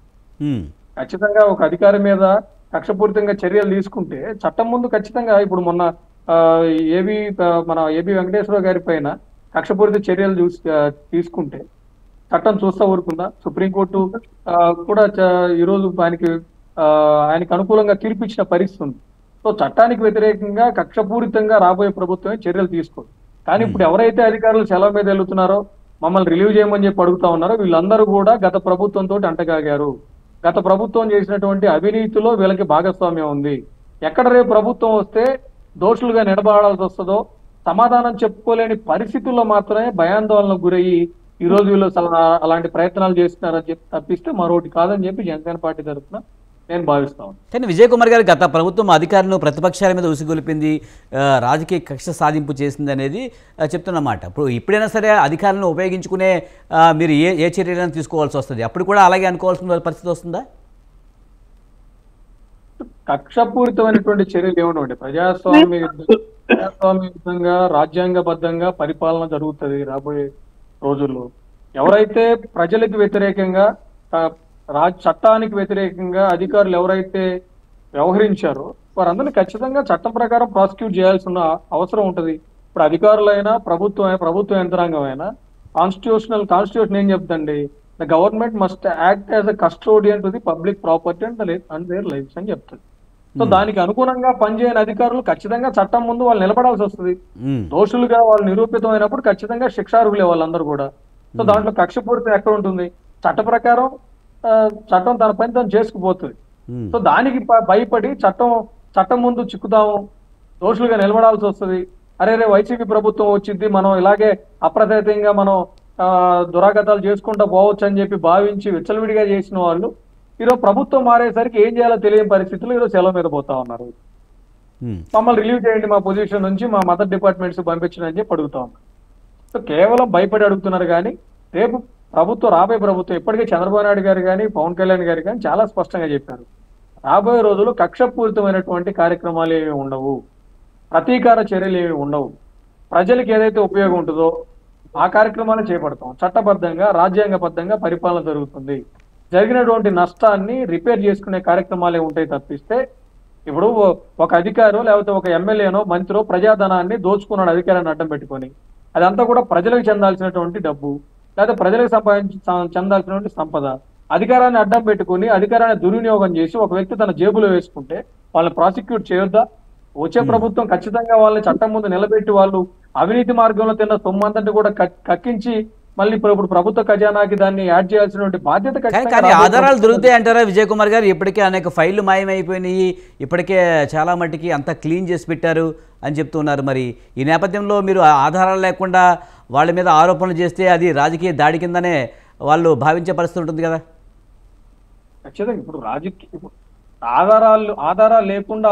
ఖచ్చితంగా ఒక అధికారి మీద కక్షపూరితంగా చర్యలు తీసుకుంటే చట్టం ముందు ఖచ్చితంగా, ఇప్పుడు మొన్న మన ఏబి వెంకటేశ్వరరావు గారి పైన కక్షపూరిత చర్యలు తీసుకుంటే చట్టం చూస్తా ఊరుకుందా? సుప్రీంకోర్టు కూడా ఈరోజు ఆయనకి అనుకూలంగా తీర్పిచ్చిన పరిస్థితి ఉంది. సో చట్టానికి వ్యతిరేకంగా కక్షపూరితంగా రాబోయే ప్రభుత్వమే చర్యలు తీసుకోదు. కానీ ఇప్పుడు ఎవరైతే అధికారులు సెలవు మీద వెళ్తున్నారో, మమ్మల్ని రిలీవ్ చేయమని చెప్పి అడుగుతా ఉన్నారో, వీళ్ళందరూ కూడా గత ప్రభుత్వంతో అంటగాగారు. గత ప్రభుత్వం చేసినటువంటి అవినీతిలో వీళ్ళకి భాగస్వామ్యం ఉంది. ఎక్కడ రేపు ప్రభుత్వం వస్తే దోషులుగా నిలబడాల్సి వస్తుందో సమాధానం చెప్పుకోలేని పరిస్థితుల్లో మాత్రమే భయాందోళనకు గురయ్యి ఈ రోజు వీళ్ళు అలాంటి ప్రయత్నాలు చేస్తున్నారని చెప్పి తప్పిస్తే మరొకటి కాదని చెప్పి జనసేన పార్టీ తరఫున నేను భావిస్తాను. కానీ విజయ్ కుమార్ గారు, గత ప్రభుత్వం అధికారులను ప్రతిపక్షాల మీద ఉసిగొలిపింది, రాజకీయ కక్ష సాధింపు చేసింది అనేది చెప్తున్నమాట. ఇప్పుడైనా సరే అధికారులను ఉపయోగించుకునే మీరు ఏ చర్యలను తీసుకోవాల్సి వస్తుంది? అప్పుడు కూడా అలాగే అనుకోవాల్సిన పరిస్థితి వస్తుందా? కక్షపూరితమైనటువంటి చర్యలు ఏమనండి, ప్రజాస్వామ్యయుతంగా రాజ్యాంగబద్ధంగా పరిపాలన జరుగుతుంది రాబోయే రోజుల్లో. ఎవరైతే ప్రజలకు వ్యతిరేకంగా, చట్టానికి వ్యతిరేకంగా అధికారులు ఎవరైతే వ్యవహరించారో వారందరినీ ఖచ్చితంగా చట్టం ప్రకారం ప్రాసిక్యూట్ చేయాల్సిన అవసరం ఉంటుంది. ఇప్పుడు అధికారులైనా, ప్రభుత్వ యంత్రాంగం అయినా కాన్స్టిట్యూషన్ ఏం చెప్తండి, the government must act as a custodian to the public property and their lifes అని చెప్తుంది. సో దానికి అనుగుణంగా పనిచేయని అధికారులు ఖచ్చితంగా చట్టం ముందు వాళ్ళు నిలబడాల్సి వస్తుంది. దోషులుగా వాళ్ళు నిరూపితమైనప్పుడు ఖచ్చితంగా శిక్షార్హులే వాళ్ళందరూ కూడా. సో దాంట్లో కక్షపూరితం ఎక్కడ ఉంటుంది? చట్ట ప్రకారం చట్టం తన పని తను చేసుకుపోతుంది. సో దానికి భయపడి చట్టం ముందు చిక్కుదాము, దోషులుగా నిలబడాల్సి వస్తుంది. అరే వైసీపీ ప్రభుత్వం వచ్చింది, మనం ఇలాగే అప్రతిహతంగా మనం దురాగతాలు చేసుకుంటా పోవచ్చు అని చెప్పి భావించి విచ్చలవిడిగా చేసిన వాళ్ళు ఈరోజు ప్రభుత్వం మారేసరికి ఏం చేయాలో తెలియని పరిస్థితుల్లో ఈరోజు సెలవు మీద పోతా ఉన్నారు. మమ్మల్ని రిలీవ్ చేయండి మా పొజిషన్ నుంచి, మా మదర్ డిపార్ట్మెంట్స్ పంపించండి అని చెప్పి అడుగుతా ఉన్నారు. సో కేవలం భయపడి అడుగుతున్నారు. కానీ రేపు రాబోయే ప్రభుత్వం ఇప్పటికే చంద్రబాబు నాయుడు గారు కానీ పవన్ కళ్యాణ్ గారు కానీ చాలా స్పష్టంగా చెప్పారు, రాబోయే రోజుల్లో కక్షపూరితమైనటువంటి కార్యక్రమాలు ఏమి ఉండవు, ప్రతీకార చర్యలు ఏమి ఉండవు, ప్రజలకు ఏదైతే ఉపయోగం ఉంటుందో ఆ కార్యక్రమాలు చేపడతాం, చట్టబద్ధంగా రాజ్యాంగబద్ధంగా పరిపాలన జరుగుతుంది, జరిగినటువంటి నష్టాన్ని రిపేర్ చేసుకునే కార్యక్రమాలే ఉంటాయి తప్పిస్తే ఇప్పుడు ఒక అధికారో లేకపోతే ఒక ఎమ్మెల్యేనో మంత్రో ప్రజాధనాన్ని దోచుకున్నాడు అధికారాన్ని అడ్డం పెట్టుకొని, అదంతా కూడా ప్రజలకు చెందాల్సినటువంటి డబ్బు లేదా ప్రజలకు చెందాల్సినటువంటి సంపద, అధికారాన్ని అడ్డం పెట్టుకుని అధికారాన్ని దుర్వినియోగం చేసి ఒక వ్యక్తి తన జేబులో వేసుకుంటే వాళ్ళని ప్రాసిక్యూట్ చేయొద్దా? వచ్చే ప్రభుత్వం ఖచ్చితంగా వాళ్ళని చట్టం ముందు నిలబెట్టి వాళ్ళు అవినీతి మార్గంలో తిన్న సొమ్మంతటి కూడా కక్కించి మళ్ళీ ఇప్పుడు ప్రభుత్వ ఖజానాకి దాన్ని యాడ్ చేయాల్సినటువంటి బాధ్యత. కానీ ఆధారాలు దొరుకుతాయి అంటారా విజయ్ కుమార్ గారు? ఇప్పటికే అనేక ఫైళ్లు మాయమైపోయినాయి, ఇప్పటికే చాలా మట్టికి అంతా క్లీన్ చేసి పెట్టారు అని చెప్తున్నారు. మరి ఈ నేపథ్యంలో మీరు ఆధారాలు లేకుండా వాళ్ళ మీద ఆరోపణలు చేస్తే అది రాజకీయ దాడి కిందనే వాళ్ళు భావించే పరిస్థితి ఉంటుంది కదా? ఖచ్చితంగా ఇప్పుడు ఆధారాలు లేకుండా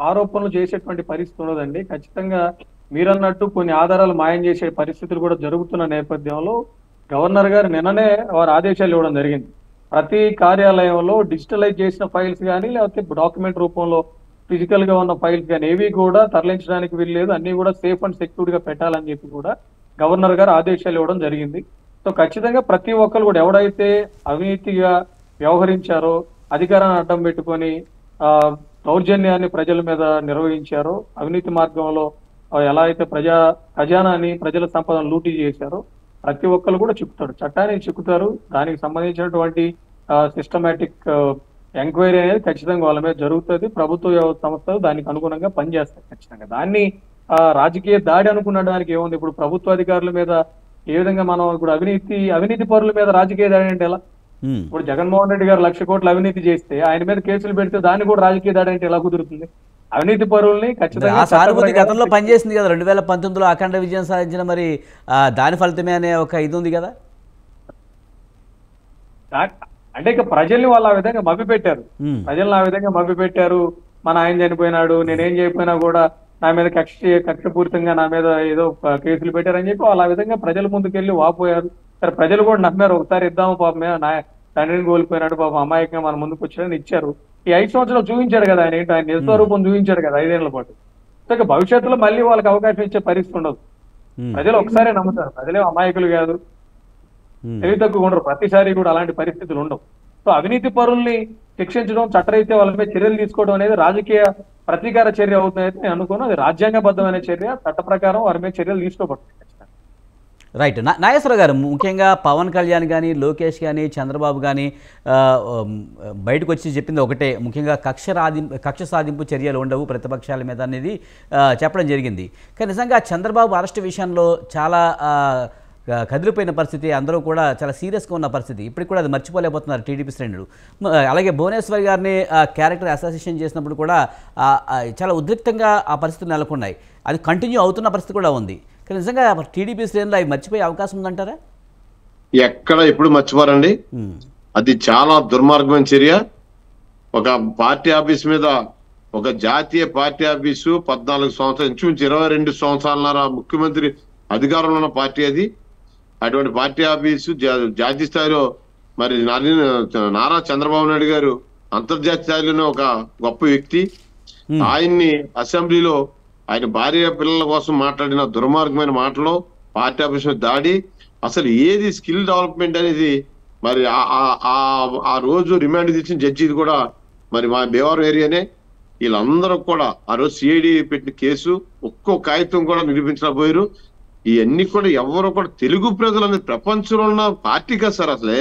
ఆరోపణలు చేసేటువంటి పరిస్థితి ఉండదండి. ఖచ్చితంగా మీరన్నట్టు కొన్ని ఆధారాలు మాయం చేసే పరిస్థితులు కూడా జరుగుతున్న నేపథ్యంలో గవర్నర్ గారు నిన్ననే వారు ఆదేశాలు ఇవ్వడం జరిగింది. ప్రతి కార్యాలయంలో డిజిటలైజ్ చేసిన ఫైల్స్ కానీ లేకపోతే డాక్యుమెంట్ రూపంలో ఫిజికల్ గా ఉన్న ఫైల్స్ కానీ ఏవి కూడా తరలించడానికి వీల్లేదు, అన్ని కూడా సేఫ్ అండ్ సెక్యూర్ గా పెట్టాలని చెప్పి కూడా గవర్నర్ గారు ఆదేశాలు ఇవ్వడం జరిగింది. సో ఖచ్చితంగా ప్రతి ఒక్కరు కూడా ఎవడైతే అవినీతిగా వ్యవహరించారో, అధికారాన్ని అడ్డం పెట్టుకొని దౌర్జన్యాన్ని ప్రజల మీద నిర్వహించారో, అవినీతి మార్గంలో ఎలా అయితే ఖజానాన్ని ప్రజల సంపదను లూటీ చేశారో ప్రతి ఒక్కరు కూడా చిక్కుతారు, చట్టానికి చిక్కుతారు. దానికి సంబంధించినటువంటి సిస్టమేటిక్ ఎంక్వైరీ అనేది ఖచ్చితంగా వాళ్ళ మీద జరుగుతుంది. ప్రభుత్వ సంస్థలు దానికి అనుగుణంగా పనిచేస్తాయి ఖచ్చితంగా. దాన్ని రాజకీయ దాడి అనుకున్న దానికి ఏముంది? ఇప్పుడు ప్రభుత్వ అధికారుల మీద ఏ విధంగా మనం ఇప్పుడు అవినీతి పరుల మీద రాజకీయ దాడి అంటే ఎలా? ఇప్పుడు జగన్మోహన్ రెడ్డి గారు 1,00,000 కోట్ల అవినీతి చేస్తే ఆయన మీద కేసులు పెడితే దాన్ని కూడా రాజకీయ దాడి అంటే ఎలా కుదురుతుంది? అవినీతి పరువుల్ని ఖచ్చితంగా సానుభూతి గతంలో పనిచేసింది కదా, 2019లో అఖండ విజయం సాధించిన, మరి దాని ఫలితమే అనే ఒక ఇది ఉంది కదా. అంటే ఇక ప్రజల్ని వాళ్ళు ఆ విధంగా మభ్యపెట్టారు, ప్రజల్ని ఆ విధంగా మభ్యపెట్టారు. మన ఆయన చనిపోయినాడు, నేనేం చేయకపోయినా కూడా నా మీద కక్షపూరితంగా నా మీద ఏదో కేసులు పెట్టారని చెప్పి వాళ్ళు ఆ విధంగా ప్రజల ముందుకెళ్ళి వాపోయారు. సరే ప్రజలు కూడా నమ్మారు, ఒకసారి ఇద్దాము పాపం తండ్రిని కోల్పోయినాడు పాపం అమాయకంగా మన ముందుకు వచ్చారని ఇచ్చారు. ఈ 5 సంవత్సరాలు చూపించాడు కదా ఆయన ఏంటో, ఆయన నిజస్వరూపం చూపించాడు కదా 5 ఏళ్ల పాటు. సో భవిష్యత్తులో మళ్ళీ వాళ్ళకి అవకాశం ఇచ్చే పరిస్థితి ఉండదు. ప్రజలు ఒకసారి నమ్ముతారు, ప్రజలే అమాయకులు కాదు, తెలివి తక్కువ ఉండరు, ప్రతిసారి కూడా అలాంటి పరిస్థితులు ఉండవు. సో అవినీతి పరుల్ని శిక్షించడం, చట్టరీత్యా వాళ్ళ మీద చర్యలు తీసుకోవడం అనేది రాజకీయ ప్రతీకార చర్య అవుతుందైతే నేను అనుకోను. అది రాజ్యాంగబద్ధమైన చర్య, చట్ట ప్రకారం వారి మీద చర్యలు తీసుకోబడుతుంది. రైట్. నాగేశ్వర గారు, ముఖ్యంగా పవన్ కళ్యాణ్ కానీ లోకేష్ కానీ చంద్రబాబు కానీ బయటకు వచ్చి చెప్పింది ఒకటే, ముఖ్యంగా కక్ష సాధింపు చర్యలు ఉండవు ప్రతిపక్షాల మీద అనేది చెప్పడం జరిగింది. కానీ నిజంగా చంద్రబాబు అరెస్ట్ విషయంలో చాలా కదిలిపోయిన పరిస్థితి, అందరూ కూడా చాలా సీరియస్గా ఉన్న పరిస్థితి. ఇప్పటికి కూడా అది మర్చిపోలేకపోతున్నారు టీడీపీ శ్రేణులు. అలాగే భువనేశ్వర్ గారిని క్యారెక్టర్ అసోసియేషన్ చేసినప్పుడు కూడా చాలా ఉద్రిక్తంగా ఆ పరిస్థితులు నెలకొన్నాయి. అది కంటిన్యూ అవుతున్న పరిస్థితి కూడా ఉంది. కానీ నిజంగా టీడీపీ శ్రేణులు అవి మర్చిపోయే అవకాశం ఉందంటారా? ఎక్కడ ఎప్పుడు మర్చిపోరండి. అది చాలా దుర్మార్గమైన చర్య. ఒక పార్టీ ఆఫీస్ మీద, ఒక జాతీయ పార్టీ ఆఫీసు 14 సంవత్సరాలు, ఇంచుమించు 22 సంవత్సరాల ముఖ్యమంత్రి అధికారంలో ఉన్న పార్టీ అది. అటువంటి పార్టీ ఆఫీసు జాతీయ స్థాయిలో మరి నారా చంద్రబాబు నాయుడు గారు అంతర్జాతీయ స్థాయిలోనే ఒక గొప్ప వ్యక్తి. ఆయన్ని అసెంబ్లీలో ఆయన భార్య పిల్లల కోసం మాట్లాడిన దుర్మార్గమైన మాటలో, పార్టీ ఆఫీస్ మీద దాడి, అసలు ఏది స్కిల్ డెవలప్మెంట్ అనేది మరి ఆ రోజు రిమాండ్ తెచ్చిన జడ్జి కూడా మరి మా భీమవరం ఏరియానే. వీళ్ళందరూ కూడా ఆ రోజు సిఐడి పెట్టిన కేసు ఒక్కో కాగితం కూడా నిరూపించలేకపోయారు. ఇవన్నీ కూడా ఎవరు కూడా తెలుగు ప్రజలు అనేది ప్రపంచంలో ఉన్న పార్టీ కదా సార్, అసలే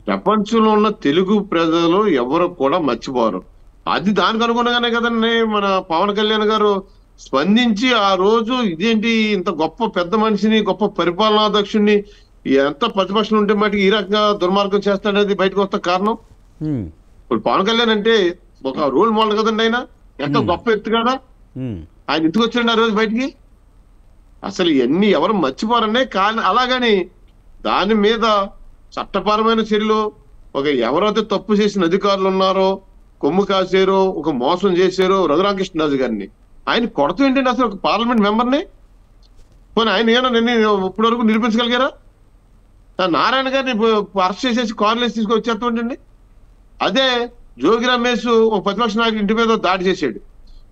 ప్రపంచంలో ఉన్న తెలుగు ప్రజలు ఎవరు కూడా మర్చిపోరు. అది దానికి అనుగుణంగానే కదండి మన పవన్ కళ్యాణ్ గారు స్పందించి ఆ రోజు ఇదేంటి ఇంత గొప్ప పెద్ద మనిషిని, గొప్ప పరిపాలనాధ్యక్షుడిని ఎంత ప్రతిపక్షం ఉంటే మటుకు ఈ రకంగా దుర్మార్గం చేస్తాడనేది బయటకు వస్తా కారణం. ఇప్పుడు పవన్ కళ్యాణ్ అంటే ఒక రోల్ మోడల్ కదండి, ఆయన ఎంత గొప్ప ఎత్తు కదా, ఆయన ఎందుకు వచ్చాడు ఆ రోజు బయటికి? అసలు ఇవన్నీ ఎవరు మర్చిపోరండి. కానీ అలాగని దాని మీద చట్టపరమైన చర్యలు, ఒక ఎవరైతే తప్పు చేసిన అధికారులు ఉన్నారో, కొమ్ము కాసారో, ఒక మోసం చేశారో రఘురామకృష్ణరాజు గారిని ఆయన కొడతాం ఏంటండి అసలు ఒక పార్లమెంట్ మెంబర్ని? పోనీ ఆయన ఇప్పటి వరకు నిరూపించగలిగారా? నారాయణ గారిని అరెస్ట్ చేసేసి కార్లు వేసి తీసుకొచ్చేస్తాం ఏంటండి? అదే జోగి రమేష్ ఒక ప్రతిపక్ష నాయకుడు ఇంటి మీద దాడి చేశాడు,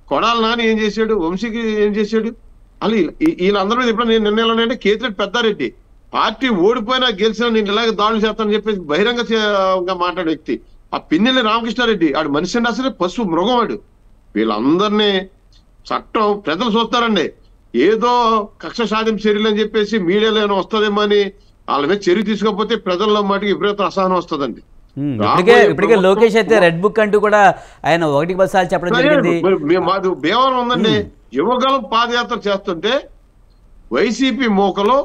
కొడాల నాని ఏం చేశాడు, వంశీకి ఏం చేశాడు, అలా వీళ్ళందరి మీద ఎప్పుడైనా నేను నిర్ణయాలు ఉన్నాయంటే కేతిరెడ్డి పెద్దారెడ్డి పార్టీ ఓడిపోయినా గెలిచినా నేను ఇలాగే దాడులు చేస్తానని చెప్పేసి బహిరంగంగా మాట్లాడే వ్యక్తి. ఆ పిన్నెల్లి రామకృష్ణారెడ్డి ఆడు మనిషి అండి, అసలే పశువు మృగం వాడు. వీళ్ళందరినీ చట్టం ప్రజలు చూస్తారండి. ఏదో కక్ష సాధింపు చర్యలు అని చెప్పేసి మీడియాలో ఏమైనా వస్తుందేమో అని వాళ్ళ మీద చర్య తీసుకోకపోతే ప్రజల్లో మటుకు విపరీత అసహనం వస్తుందండి. ఇప్పటికే లోకేష్ అయితే రెడ్ బుక్ అంటూ కూడా ఆయన 1 సార్లు చెప్పడం జరిగింది. మాది భీమవరం ఉందండి, యువగలం పాదయాత్ర చేస్తుంటే వైసీపీ మోకలో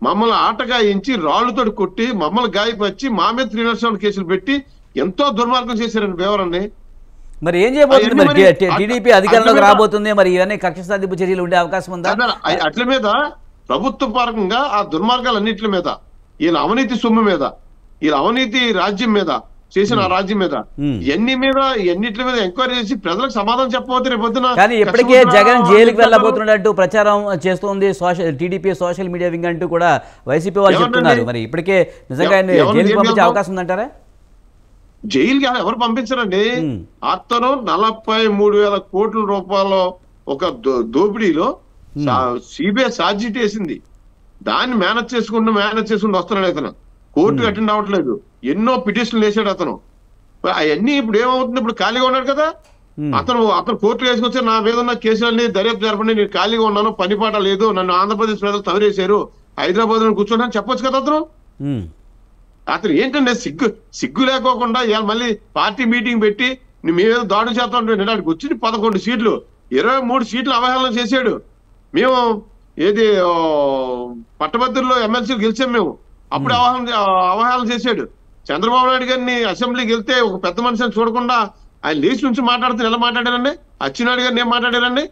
మమ్మల్ని ఆటగాయించి రాళ్లతో కొట్టి మమ్మల్ని గాయపరిచి మా మీద 3 నర్సరాలు కేసులు పెట్టి ఎంతో దుర్మార్గం చేశారండి భీమవరాన్ని. మరి ఏం చేయబోతుంది? మరి టీడీపీ అధికారంలోకి రాబోతుంది, మరి ఇవన్నీ కక్ష సాధింపు చర్యలు ఉండే అవకాశం ఉందా? అట్ల మీద ప్రభుత్వ పరంగా ఆ దుర్మార్గాలన్నింటి మీద, వీళ్ళ అవినీతి సొమ్ము మీద, వీళ్ళ అవినీతి రాజ్యం మీద చేసిన ఆ రాజ్యం మీద ఎన్నిటి మీద ఎంక్వైరీ చేసి ప్రజలకు సమాధానం చెప్పబోతే రేపొద్దున. కానీ ఇప్పటికే జగన్ జైలుకి వెళ్ళబోతున్నట్టు ప్రచారం చేస్తుంది టీడీపీ సోషల్ మీడియా వింగ్ అంటూ కూడా వైసీపీ వాళ్ళు చెప్తున్నారు. మరి ఇప్పటికే నిజంగా జైలుకి పంపించే అవకాశం ఉందంటారా? జైలుకి ఎవరు పంపించరండి. అతను 43,000 కోట్ల రూపాయల ఒక దోపిడీలో సిబిఐ ఛార్జ్షీట్ వేసింది. దాన్ని మేనేజ్ చేసుకుంటూ వస్తున్నాడు అతను. కోర్టుకు అటెండ్ అవ్వట్లేదు. ఎన్నో పిటిషన్లు వేసాడు అతను. అవన్నీ ఇప్పుడు ఏమవుతుంది? ఇప్పుడు ఖాళీగా ఉన్నాడు కదా అతను కోర్టుకు వేసుకొచ్చి నా మీద ఉన్న కేసులన్నీ దర్యాప్తు జరపండి, నేను ఖాళీగా ఉన్నాను, పని పాట లేదు, నన్ను ఆంధ్రప్రదేశ్ ప్రజలు తవరేశారు, హైదరాబాద్ లో కూర్చోండి చెప్పొచ్చు కదా అతను ఏంటంటే సిగ్గు లేకోకుండా మళ్ళీ పార్టీ మీటింగ్ పెట్టి మేము దాడులు చేస్తా ఉంటే వాడికి వచ్చింది 11 సీట్లు, 23 సీట్లు అవహేళన చేశాడు. మేము ఏది పట్టభద్రుల్లో ఎమ్మెల్సీలు గెలిచాం మేము, అప్పుడు అవహేళన చేశాడు. చంద్రబాబు నాయుడు గారిని అసెంబ్లీకి వెళ్తే ఒక పెద్ద మనిషిని చూడకుండా ఆయన లేచి నుంచి మాట్లాడితే ఎలా మాట్లాడారండి? అచ్చెన్నాయుడు గారిని ఏం మాట్లాడారండి?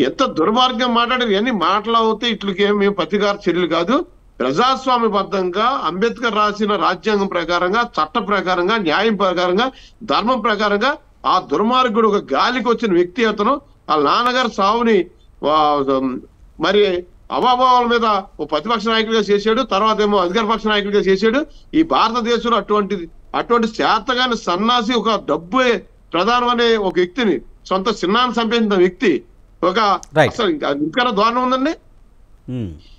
ఎంత దుర్మార్గం మాట్లాడారు. ఇవన్నీ మాట్లాడితే ఇట్లకి మేము ప్రతికార చర్యలు కాదు, ప్రజాస్వామ్యబద్ధంగా అంబేద్కర్ రాసిన రాజ్యాంగం ప్రకారంగా, చట్ట ప్రకారంగా, న్యాయం ప్రకారంగా, ధర్మం ప్రకారంగా ఆ దుర్మార్గుడు ఒక గాలికి వచ్చిన వ్యక్తి అతను. వాళ్ళ నాన్నగారు సావుని మరి అవాభావాల మీద ఓ ప్రతిపక్ష నాయకుడిగా చేశాడు, తర్వాత ఏమో అధికార పక్ష నాయకుడిగా చేశాడు. ఈ భారతదేశంలో అటువంటి శాతగాని సన్నాసి, ఒక డబ్బు ప్రధానం అనే ఒక వ్యక్తిని, సొంత చిన్నాన్ని చంపేసిన వ్యక్తి ఒక అసలు ఇంకా దారుణం ఉందండి.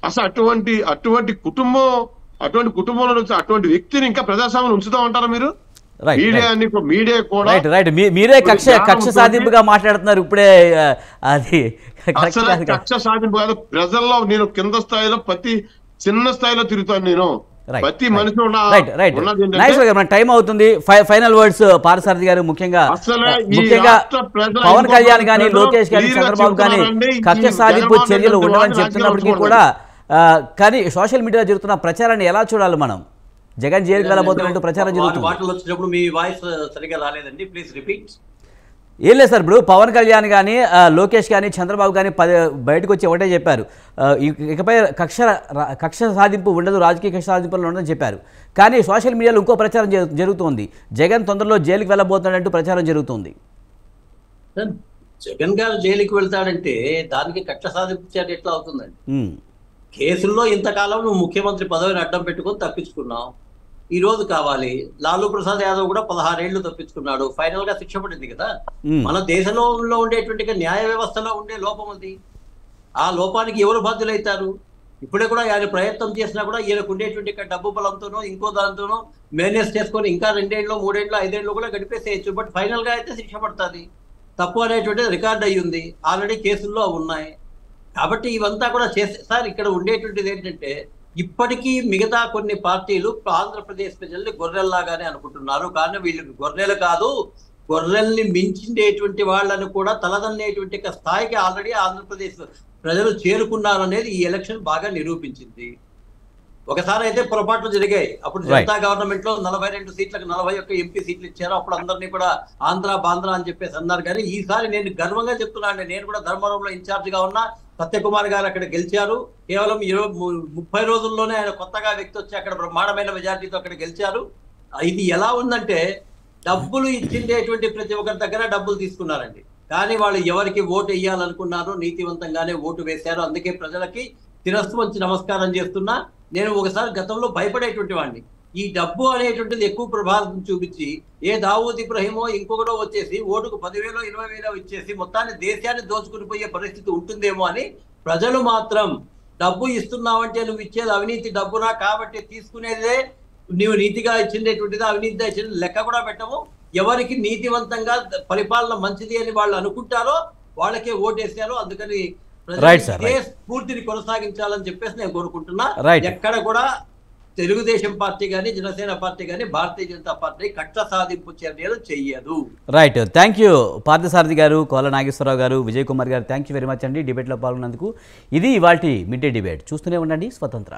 అసలు అటువంటి కుటుంబంలో అటువంటి వ్యక్తిని ఇంకా ప్రజాస్వామ్యం ఉంచుదాం అంటారా మీరు? మీడియా కూడా మీరే కక్ష సాధింపుగా మాట్లాడుతున్నారు ఇప్పుడే. అది కక్ష సాధింపు కాదు. ప్రజల్లో నేను కింద స్థాయిలో ప్రతి చిన్న స్థాయిలో తిరుగుతాను. నేను ప్రతి మనిషి టైం అవుతుంది. ఫైనల్ వర్డ్స్ పార్థసారథి గారు, ముఖ్యంగా పవన్ కళ్యాణ్ గానీ, లోకేష్ గానీ, చంద్రబాబు గానీ కక్ష సాధింపు చర్యలు ఉండవని చెప్తున్నప్పటికీ కూడా కానీ సోషల్ మీడియాలో జరుగుతున్న ప్రచారాన్ని ఎలా చూడాలి మనం? జగన్ జైలుకి వెళ్ళబోతున్నట్టు ప్రచారం జరుగుతుంది. ఏం లేదు సార్, ఇప్పుడు పవన్ కళ్యాణ్ కానీ, లోకేష్ కానీ, చంద్రబాబు కానీ బయటకు వచ్చి ఒకటే చెప్పారు, ఇకపై కక్ష సాధింపు ఉండదు, రాజకీయ కక్ష సాధింపులు ఉండదని చెప్పారు. కానీ సోషల్ మీడియాలో ఇంకో ప్రచారం జరుగుతుంది, జగన్ తొందరలో జైలుకి వెళ్ళబోతున్నట్టు ప్రచారం జరుగుతుంది. జగన్ గారు జైలుకి వెళ్తాడంటే దానికి కక్ష సాధింపు ఎట్లా అవుతుందండి? కేసుల్లో ఇంతకాలం నువ్వు ముఖ్యమంత్రి పదవిని అడ్డం పెట్టుకొని తప్పించుకున్నావు, ఈ రోజు కావాలి. లాలూ ప్రసాద్ యాదవ్ కూడా 16 ఏళ్లు తప్పించుకున్నాడు, ఫైనల్ గా శిక్ష పడింది కదా. మన దేశంలో ఉండేటువంటి న్యాయ వ్యవస్థలో ఉండే లోపం అది. ఆ లోపానికి ఎవరు బాధ్యులైతారు? ఇప్పుడే కూడా ఆయన ప్రయత్నం చేసినా కూడా ఈయనకు ఉండేటువంటి డబ్బు బలంతోనో ఇంకో దాంతోనో మేనేజ్ చేసుకొని ఇంకా 2 ఏళ్ళు 3 ఏళ్ళు 5 ఏళ్ళు కూడా గడిపేసేయచ్చు. బట్ ఫైనల్ గా అయితే శిక్ష పడుతుంది. తప్పు అనేటువంటిది రికార్డ్ అయ్యింది, ఆల్రెడీ కేసుల్లో ఉన్నాయి. కాబట్టి ఇవంతా కూడా సార్ ఇక్కడ ఉండేటువంటిది ఏంటంటే, ఇప్పటికీ మిగతా కొన్ని పార్టీలు ఆంధ్రప్రదేశ్ ప్రజల్ని గొర్రెల్లాగానే అనుకుంటున్నారు. కానీ వీళ్ళకి గొర్రెలు కాదు, గొర్రెల్ని మించిండేటువంటి వాళ్ళని కూడా తలదన్నేటువంటి స్థాయికి ఆల్రెడీ ఆంధ్రప్రదేశ్ ప్రజలు చేరుకున్నారు అనేది ఈ ఎలక్షన్ బాగా నిరూపించింది. ఒకసారి అయితే పొరపాట్లు జరిగాయి. అప్పుడు జనతా గవర్నమెంట్ లో 42 సీట్లకు 41 ఎంపీ సీట్లు ఇచ్చారు. అప్పుడు అందరినీ కూడా ఆంధ్ర బాంధ్రా అని చెప్పేసి అన్నారు. కానీ ఈసారి నేను గర్వంగా చెప్తున్నాను, నేను కూడా ధర్మవరంలో ఇన్ఛార్జ్ గా ఉన్నా. సత్యకుమార్ గారు అక్కడ గెలిచారు. కేవలం 30 రోజుల్లోనే ఆయన కొత్తగా వ్యక్తి వచ్చి అక్కడ బ్రహ్మాండమైన మెజార్టీతో అక్కడ గెలిచారు. ఇది ఎలా ఉందంటే డబ్బులు ఇచ్చిండేటువంటి ప్రతి ఒక్కరి దగ్గర డబ్బులు తీసుకున్నారండి. కానీ వాళ్ళు ఎవరికి ఓటు వేయాలనుకున్నారో నీతివంతంగానే ఓటు వేశారు. అందుకే ప్రజలకి శిరస్సు వంచి నమస్కారం చేస్తున్నా. నేను ఒకసారి గతంలో భయపడేటువంటి వాడిని. ఈ డబ్బు అనేటువంటిది ఎక్కువ ప్రభావం చూపించి ఏ దావూద్ ఇబ్రహీమో ఇంకొకటో వచ్చేసి ఓటుకు 10,000 20,000 ఇచ్చేసి మొత్తాన్ని దేశాన్ని దోచుకుని పోయే పరిస్థితి ఉంటుందేమో అని ప్రజలు మాత్రం డబ్బు ఇస్తున్నావంటే నువ్వు ఇచ్చేది అవినీతి డబ్బునా, కాబట్టి తీసుకునేదే నువ్వు నీతిగా ఇచ్చిండేటువంటిది అవినీతిగా ఇచ్చింది లెక్క కూడా పెట్టము. ఎవరికి నీతివంతంగా పరిపాలన మంచిది అని వాళ్ళు అనుకుంటారో వాళ్ళకే ఓటేశారో. అందుకని స్ఫూర్తిని కొనసాగించాలని చెప్పేసి నేను కోరుకుంటున్నా. ఎక్కడ కూడా తెలుగుదేశం పార్టీ కానీ జనసేన పార్టీ కానీ భారతీయ జనతా పార్టీ కక్ష సాధింపు చర్యలు చెయ్యదు. రైట్, థ్యాంక్ యూ పార్థసారథి గారు, కోల నాగేశ్వరరావు గారు, విజయ్ కుమార్ గారు, థ్యాంక్ యూ వెరీ మచ్ అండి డిబేట్లో పాల్గొన్నందుకు. ఇది ఇవాల్టి మిడ్ డే డిబేట్. చూస్తూనే ఉండండి స్వతంత్ర.